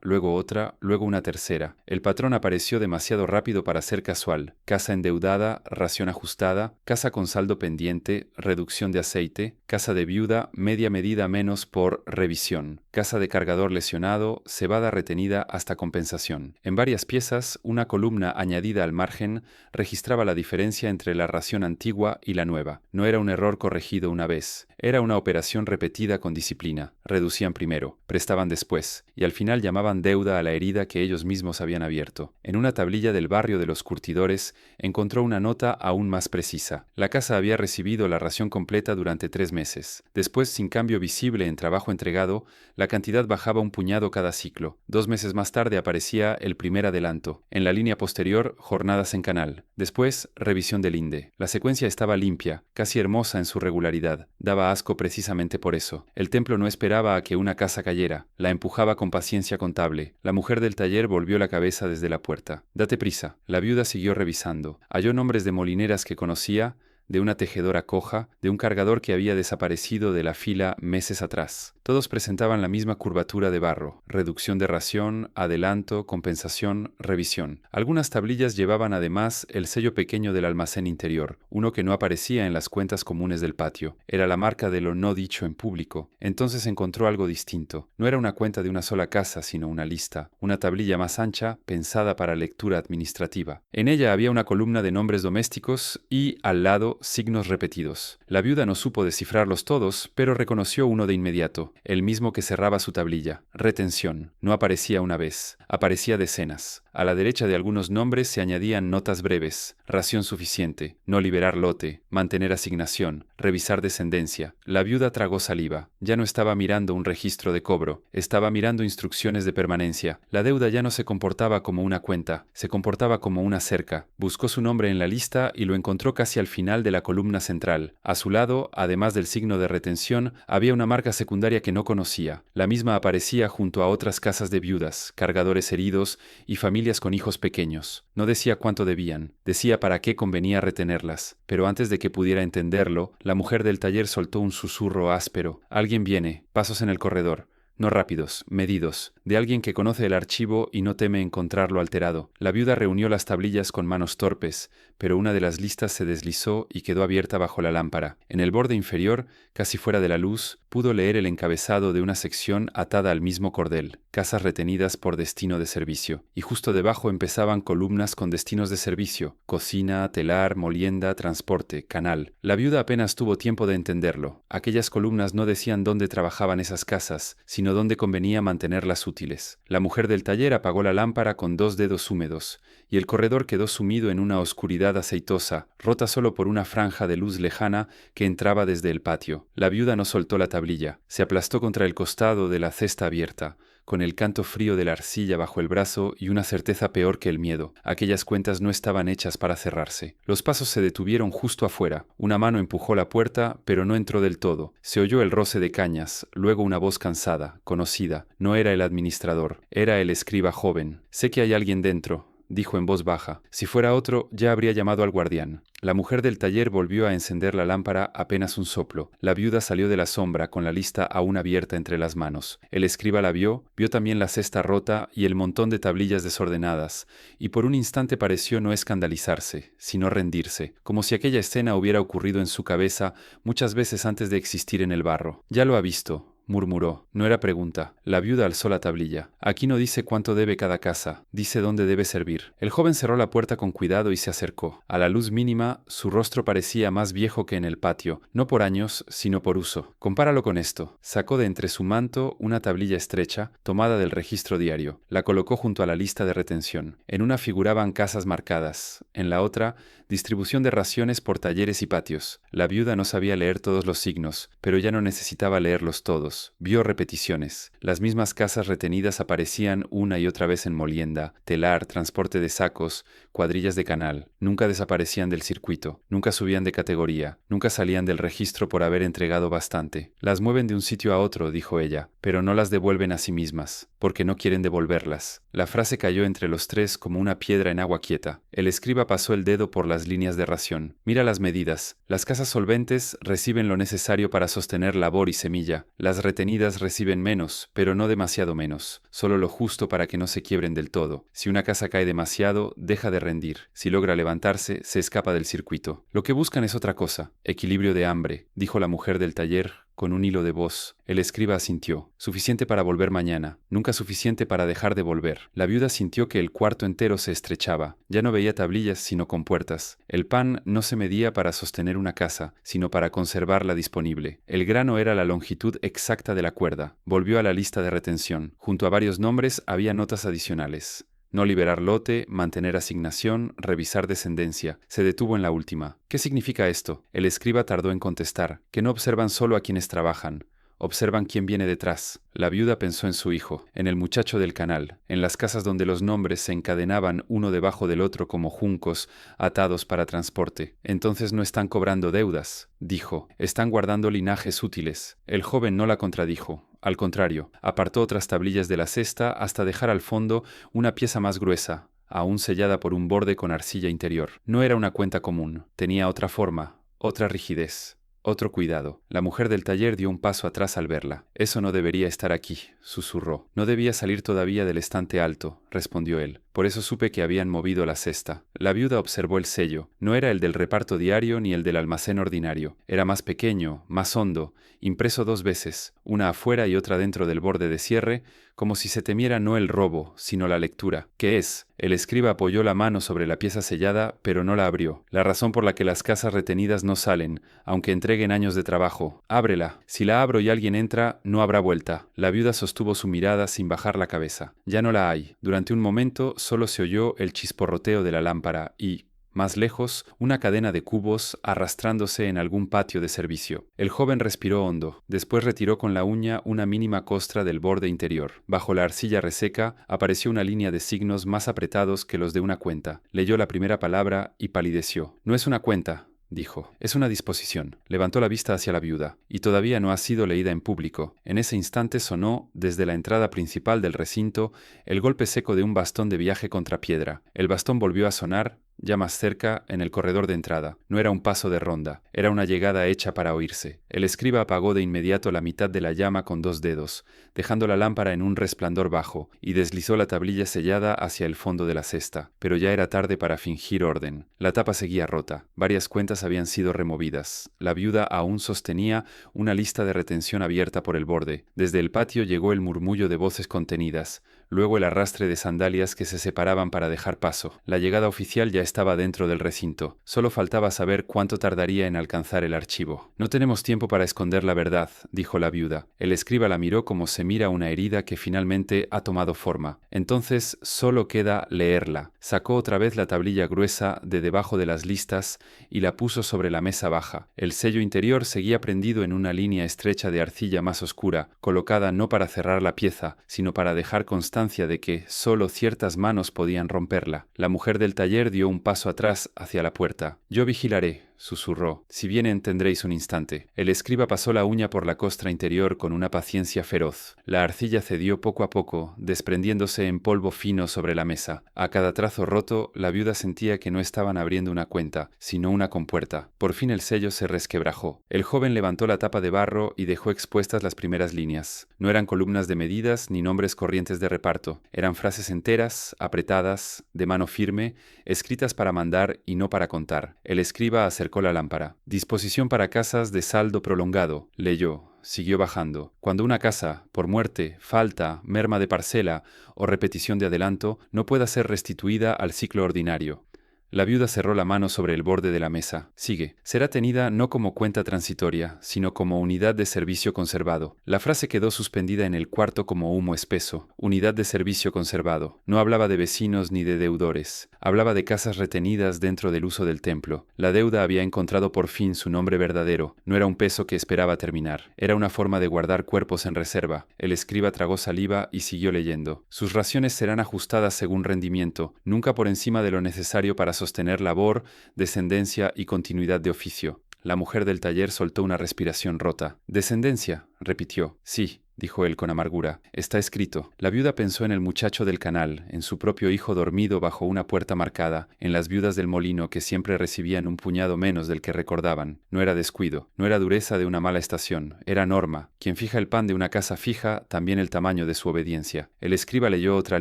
luego otra, luego una tercera. El patrón apareció demasiado rápido para ser casual. Casa endeudada, ración ajustada, casa con saldo pendiente, reducción de aceite, casa de viuda, media medida menos por revisión, casa de cargador lesionado, cebada retenida hasta compensación. En varias piezas, una columna añadida al margen registraba la diferencia entre la ración antigua y la nueva. No era un error corregido una vez. Era una operación repetida con disciplina. Reducían primero, prestaban después, y al final llamaban deuda a la herida que ellos mismos habían abierto. En una tablilla del barrio de los curtidores encontró una nota aún más precisa. La casa había recibido la ración completa durante 3 meses. Después, sin cambio visible en trabajo entregado, la cantidad bajaba un puñado cada ciclo. 2 meses más tarde aparecía el primer adelanto. En la línea posterior, jornadas en canal. Después, revisión del INDE. La secuencia estaba limpia, casi hermosa en su regularidad. Daba asco precisamente por eso. El templo no esperaba a que una casa cayera. La empujaba con paciencia contable. La mujer del taller volvió la cabeza desde la puerta. «Date prisa». La viuda siguió revisando. Halló nombres de molineras que conocía, de una tejedora coja, de un cargador que había desaparecido de la fila meses atrás. Todos presentaban la misma curvatura de barro: reducción de ración, adelanto, compensación, revisión. Algunas tablillas llevaban además el sello pequeño del almacén interior, uno que no aparecía en las cuentas comunes del patio. Era la marca de lo no dicho en público. Entonces encontró algo distinto. No era una cuenta de una sola casa, sino una lista, una tablilla más ancha, pensada para lectura administrativa. En ella había una columna de nombres domésticos y, al lado, signos repetidos. La viuda no supo descifrarlos todos, pero reconoció uno de inmediato, el mismo que cerraba su tablilla. Retención. No aparecía una vez, aparecía decenas. A la derecha de algunos nombres se añadían notas breves: ración suficiente, no liberar lote, mantener asignación, revisar descendencia. La viuda tragó saliva. Ya no estaba mirando un registro de cobro, estaba mirando instrucciones de permanencia. La deuda ya no se comportaba como una cuenta, se comportaba como una cerca. Buscó su nombre en la lista y lo encontró casi al final de la columna central. A su lado, además del signo de retención, había una marca secundaria que no conocía. La misma aparecía junto a otras casas de viudas, cargadores heridos y familias con hijos pequeños. No decía cuánto debían, decía para qué convenía retenerlas. Pero antes de que pudiera entenderlo, la mujer del taller soltó un susurro áspero. «Alguien viene. Pasos en el corredor». No rápidos, medidos, de alguien que conoce el archivo y no teme encontrarlo alterado. La viuda reunió las tablillas con manos torpes, pero una de las listas se deslizó y quedó abierta bajo la lámpara. En el borde inferior, casi fuera de la luz, pudo leer el encabezado de una sección atada al mismo cordel: casas retenidas por destino de servicio. Y justo debajo empezaban columnas con destinos de servicio: cocina, telar, molienda, transporte, canal. La viuda apenas tuvo tiempo de entenderlo. Aquellas columnas no decían dónde trabajaban esas casas, sino dónde convenía mantenerlas útiles. La mujer del taller apagó la lámpara con 2 dedos húmedos, y el corredor quedó sumido en una oscuridad aceitosa, rota solo por una franja de luz lejana que entraba desde el patio. La viuda no soltó la tablilla. Se aplastó contra el costado de la cesta abierta, con el canto frío de la arcilla bajo el brazo y una certeza peor que el miedo. Aquellas cuentas no estaban hechas para cerrarse. Los pasos se detuvieron justo afuera. Una mano empujó la puerta, pero no entró del todo. Se oyó el roce de cañas, luego una voz cansada, conocida. No era el administrador, era el escriba joven. «Sé que hay alguien dentro», dijo en voz baja. Si fuera otro, ya habría llamado al guardián. La mujer del taller volvió a encender la lámpara apenas un soplo. La viuda salió de la sombra con la lista aún abierta entre las manos. El escriba la vio también la cesta rota y el montón de tablillas desordenadas, y por un instante pareció no escandalizarse, sino rendirse, como si aquella escena hubiera ocurrido en su cabeza muchas veces antes de existir en el barro. «Ya lo ha visto», murmuró. No era pregunta. La viuda alzó la tablilla. Aquí no dice cuánto debe cada casa, dice dónde debe servir. El joven cerró la puerta con cuidado y se acercó. A la luz mínima, su rostro parecía más viejo que en el patio, no por años, sino por uso. Compáralo con esto. Sacó de entre su manto una tablilla estrecha, tomada del registro diario. La colocó junto a la lista de retención. En una figuraban casas marcadas, en la otra, distribución de raciones por talleres y patios. La viuda no sabía leer todos los signos, pero ya no necesitaba leerlos todos. Vio repeticiones. Las mismas casas retenidas aparecían una y otra vez en molienda, telar, transporte de sacos, cuadrillas de canal. Nunca desaparecían del circuito, nunca subían de categoría, nunca salían del registro por haber entregado bastante. Las mueven de un sitio a otro, dijo ella, pero no las devuelven a sí mismas, porque no quieren devolverlas. La frase cayó entre los tres como una piedra en agua quieta. El escriba pasó el dedo por las líneas de ración. Mira las medidas. Las casas solventes reciben lo necesario para sostener labor y semilla. Las retenidas reciben menos, pero no demasiado menos. Solo lo justo para que no se quiebren del todo. Si una casa cae demasiado, deja de rendir. Si logra levantarse, se escapa del circuito. Lo que buscan es otra cosa. Equilibrio de hambre, dijo la mujer del taller, con un hilo de voz. El escriba asintió. Suficiente para volver mañana. Nunca suficiente para dejar de volver. La viuda sintió que el cuarto entero se estrechaba. Ya no veía tablillas, sino compuertas. El pan no se medía para sostener una casa, sino para conservarla disponible. El grano era la longitud exacta de la cuerda. Volvió a la lista de retención. Junto a varios nombres había notas adicionales. No liberar lote, mantener asignación, revisar descendencia. Se detuvo en la última. ¿Qué significa esto? El escriba tardó en contestar, que no observan solo a quienes trabajan. Observan quién viene detrás. La viuda pensó en su hijo, en el muchacho del canal, en las casas donde los nombres se encadenaban uno debajo del otro como juncos atados para transporte. Entonces no están cobrando deudas, dijo, están guardando linajes útiles. El joven no la contradijo. Al contrario, apartó otras tablillas de la cesta hasta dejar al fondo una pieza más gruesa, aún sellada por un borde con arcilla interior. No era una cuenta común, tenía otra forma, otra rigidez. Otro cuidado. La mujer del taller dio un paso atrás al verla. Eso no debería estar aquí, susurró. No debía salir todavía del estante alto, respondió él. Por eso supe que habían movido la cesta. La viuda observó el sello. No era el del reparto diario ni el del almacén ordinario. Era más pequeño, más hondo, impreso 2 veces, una afuera y otra dentro del borde de cierre, como si se temiera no el robo, sino la lectura. ¿Qué es? El escriba apoyó la mano sobre la pieza sellada, pero no la abrió. La razón por la que las casas retenidas no salen, aunque entreguen años de trabajo. Ábrela. Si la abro y alguien entra, no habrá vuelta. La viuda sostuvo su mirada sin bajar la cabeza. Ya no la hay. Durante un momento solo se oyó el chisporroteo de la lámpara y, más lejos, una cadena de cubos arrastrándose en algún patio de servicio. El joven respiró hondo. Después retiró con la uña una mínima costra del borde interior. Bajo la arcilla reseca apareció una línea de signos más apretados que los de una cuenta. Leyó la primera palabra y palideció. No es una cuenta, dijo. Es una disposición. Levantó la vista hacia la viuda. Y todavía no ha sido leída en público. En ese instante sonó, desde la entrada principal del recinto, el golpe seco de un bastón de viaje contra piedra. El bastón volvió a sonar, ya más cerca, en el corredor de entrada. No era un paso de ronda, era una llegada hecha para oírse. El escriba apagó de inmediato la mitad de la llama con 2 dedos, dejando la lámpara en un resplandor bajo, y deslizó la tablilla sellada hacia el fondo de la cesta. Pero ya era tarde para fingir orden. La tapa seguía rota. Varias cuentas habían sido removidas. La viuda aún sostenía una lista de retención abierta por el borde. Desde el patio llegó el murmullo de voces contenidas, luego el arrastre de sandalias que se separaban para dejar paso. La llegada oficial ya estaba dentro del recinto. Solo faltaba saber cuánto tardaría en alcanzar el archivo. No tenemos tiempo para esconder la verdad, dijo la viuda. El escriba la miró como se mira una herida que finalmente ha tomado forma. Entonces solo queda leerla. Sacó otra vez la tablilla gruesa de debajo de las listas y la puso sobre la mesa baja. El sello interior seguía prendido en una línea estrecha de arcilla más oscura, colocada no para cerrar la pieza, sino para dejar constancia de que solo ciertas manos podían romperla. La mujer del taller dio un paso atrás hacia la puerta. Yo vigilaré, susurró. Si vienen tendréis un instante. El escriba pasó la uña por la costra interior con una paciencia feroz. La arcilla cedió poco a poco, desprendiéndose en polvo fino sobre la mesa. A cada trazo roto, la viuda sentía que no estaban abriendo una cuenta, sino una compuerta. Por fin el sello se resquebrajó. El joven levantó la tapa de barro y dejó expuestas las primeras líneas. No eran columnas de medidas ni nombres corrientes de reparto. Eran frases enteras, apretadas, de mano firme, escritas para mandar y no para contar. El escriba acercó acercó la lámpara. Disposición para casas de saldo prolongado, leyó. Siguió bajando. Cuando una casa, por muerte, falta, merma de parcela o repetición de adelanto, no pueda ser restituida al ciclo ordinario. La viuda cerró la mano sobre el borde de la mesa. Sigue. Será tenida no como cuenta transitoria, sino como unidad de servicio conservado. La frase quedó suspendida en el cuarto como humo espeso. Unidad de servicio conservado. No hablaba de vecinos ni de deudores. Hablaba de casas retenidas dentro del uso del templo. La deuda había encontrado por fin su nombre verdadero. No era un peso que esperaba terminar. Era una forma de guardar cuerpos en reserva. El escriba tragó saliva y siguió leyendo. Sus raciones serán ajustadas según rendimiento, nunca por encima de lo necesario para sostener labor, descendencia y continuidad de oficio. La mujer del taller soltó una respiración rota. «¿Descendencia?», repitió. «Sí», dijo él con amargura. «Está escrito». La viuda pensó en el muchacho del canal, en su propio hijo dormido bajo una puerta marcada, en las viudas del molino que siempre recibían un puñado menos del que recordaban. No era descuido, no era dureza de una mala estación, era norma. Quien fija el pan de una casa fija también el tamaño de su obediencia. El escriba leyó otra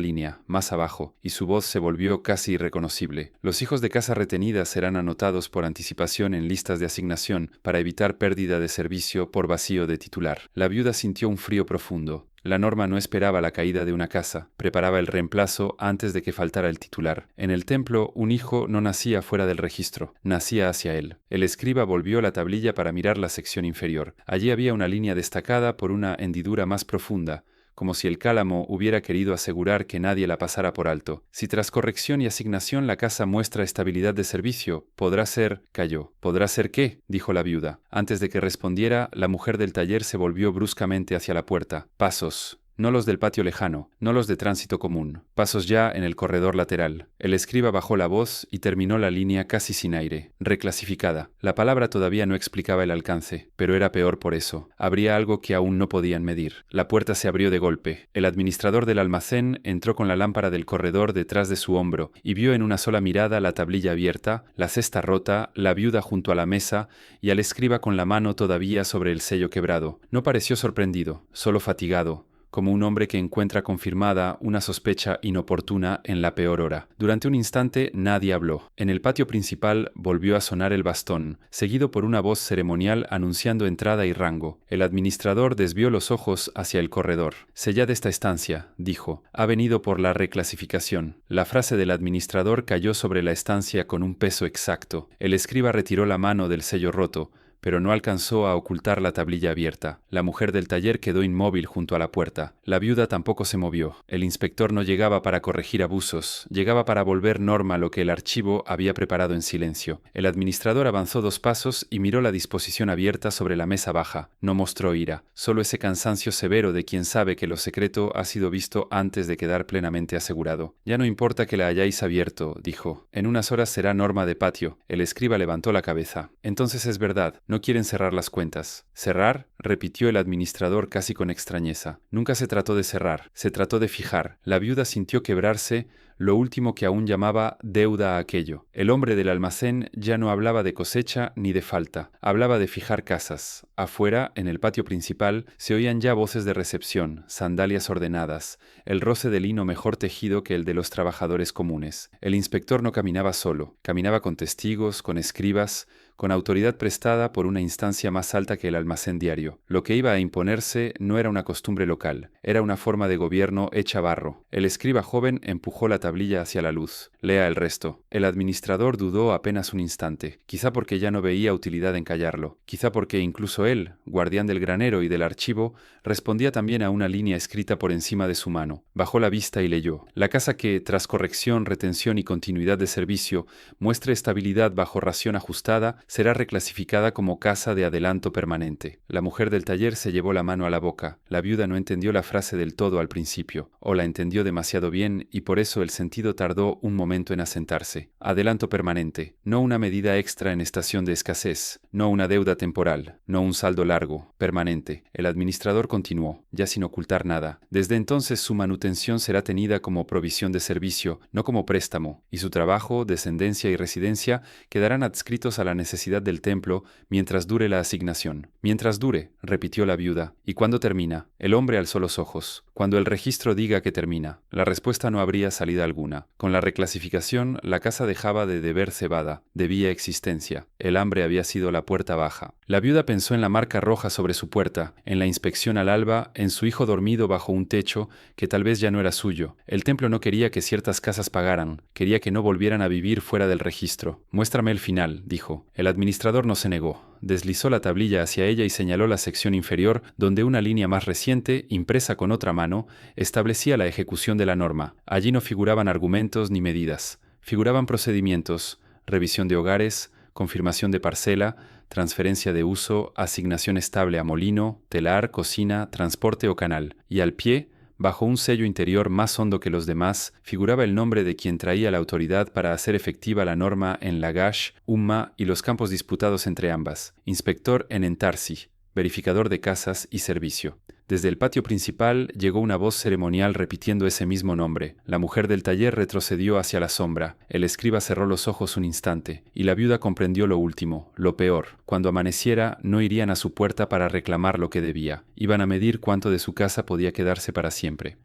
línea, más abajo, y su voz se volvió casi irreconocible. Los hijos de casa retenidas serán anotados por anticipación en listas de asignación para evitar pérdida de servicio por vacío de titular. La viuda sintió un frío profundo. La norma no esperaba la caída de una casa, preparaba el reemplazo antes de que faltara el titular. En el templo, un hijo no nacía fuera del registro, nacía hacia él. El escriba volvió la tablilla para mirar la sección inferior. Allí había una línea destacada por una hendidura más profunda, como si el cálamo hubiera querido asegurar que nadie la pasara por alto. Si tras corrección y asignación la casa muestra estabilidad de servicio, podrá ser... Calló. ¿Podrá ser qué?, dijo la viuda. Antes de que respondiera, la mujer del taller se volvió bruscamente hacia la puerta. Pasos. No los del patio lejano, no los de tránsito común. Pasos ya en el corredor lateral. El escriba bajó la voz y terminó la línea casi sin aire. Reclasificada. La palabra todavía no explicaba el alcance, pero era peor por eso. Habría algo que aún no podían medir. La puerta se abrió de golpe. El administrador del almacén entró con la lámpara del corredor detrás de su hombro y vio en una sola mirada la tablilla abierta, la cesta rota, la viuda junto a la mesa y al escriba con la mano todavía sobre el sello quebrado. No pareció sorprendido, solo fatigado, como un hombre que encuentra confirmada una sospecha inoportuna en la peor hora. Durante un instante nadie habló. En el patio principal volvió a sonar el bastón, seguido por una voz ceremonial anunciando entrada y rango. El administrador desvió los ojos hacia el corredor. «Sellad esta estancia», dijo. «Ha venido por la reclasificación». La frase del administrador cayó sobre la estancia con un peso exacto. El escriba retiró la mano del sello roto, pero no alcanzó a ocultar la tablilla abierta. La mujer del taller quedó inmóvil junto a la puerta. La viuda tampoco se movió. El inspector no llegaba para corregir abusos, llegaba para volver norma lo que el archivo había preparado en silencio. El administrador avanzó 2 pasos y miró la disposición abierta sobre la mesa baja. No mostró ira, solo ese cansancio severo de quien sabe que lo secreto ha sido visto antes de quedar plenamente asegurado. «Ya no importa que la hayáis abierto», dijo. «En unas horas será norma de patio». El escriba levantó la cabeza. «Entonces es verdad. No quieren cerrar las cuentas». «¿Cerrar?», repitió el administrador casi con extrañeza. «Nunca se trató de cerrar, se trató de fijar». La viuda sintió quebrarse lo último que aún llamaba deuda a aquello. El hombre del almacén ya no hablaba de cosecha ni de falta, hablaba de fijar casas. Afuera, en el patio principal, se oían ya voces de recepción, sandalias ordenadas, el roce de lino mejor tejido que el de los trabajadores comunes. El inspector no caminaba solo, caminaba con testigos, con escribas, con autoridad prestada por una instancia más alta que el almacén diario. Lo que iba a imponerse no era una costumbre local, era una forma de gobierno hecha barro. El escriba joven empujó la tablilla hacia la luz. «Lea el resto». El administrador dudó apenas un instante, quizá porque ya no veía utilidad en callarlo, quizá porque incluso él, guardián del granero y del archivo, respondía también a una línea escrita por encima de su mano. Bajó la vista y leyó: «La casa que, tras corrección, retención y continuidad de servicio, muestre estabilidad bajo ración ajustada, será reclasificada como casa de adelanto permanente». La mujer del taller se llevó la mano a la boca. La viuda no entendió la frase del todo al principio, o la entendió demasiado bien y por eso el sentido tardó un momento en asentarse. Adelanto permanente, no una medida extra en estación de escasez, no una deuda temporal, no un saldo largo, permanente. El administrador continuó, ya sin ocultar nada. Desde entonces su manutención será tenida como provisión de servicio, no como préstamo, y su trabajo, descendencia y residencia quedarán adscritos a la necesidad necesidad del templo mientras dure la asignación. Mientras dure, repitió la viuda. ¿Y cuándo termina? El hombre alzó los ojos. Cuando el registro diga que termina. La respuesta no habría salida alguna. Con la reclasificación, la casa dejaba de deber cebada, debía existencia. El hambre había sido la puerta baja. La viuda pensó en la marca roja sobre su puerta, en la inspección al alba, en su hijo dormido bajo un techo que tal vez ya no era suyo. El templo no quería que ciertas casas pagaran, quería que no volvieran a vivir fuera del registro. Muéstrame el final, dijo. El administrador no se negó. Deslizó la tablilla hacia ella y señaló la sección inferior, donde una línea más reciente, impresa con otra mano, establecía la ejecución de la norma. Allí no figuraban argumentos ni medidas. Figuraban procedimientos, revisión de hogares, confirmación de parcela, transferencia de uso, asignación estable a molino, telar, cocina, transporte o canal. Y al pie, bajo un sello interior más hondo que los demás, figuraba el nombre de quien traía la autoridad para hacer efectiva la norma en Lagash, Umma y los campos disputados entre ambas. Inspector en Entarsi, verificador de casas y servicio. Desde el patio principal llegó una voz ceremonial repitiendo ese mismo nombre. La mujer del taller retrocedió hacia la sombra. El escriba cerró los ojos un instante, y la viuda comprendió lo último, lo peor. Cuando amaneciera, no irían a su puerta para reclamar lo que debía. Iban a medir cuánto de su casa podía quedarse para siempre.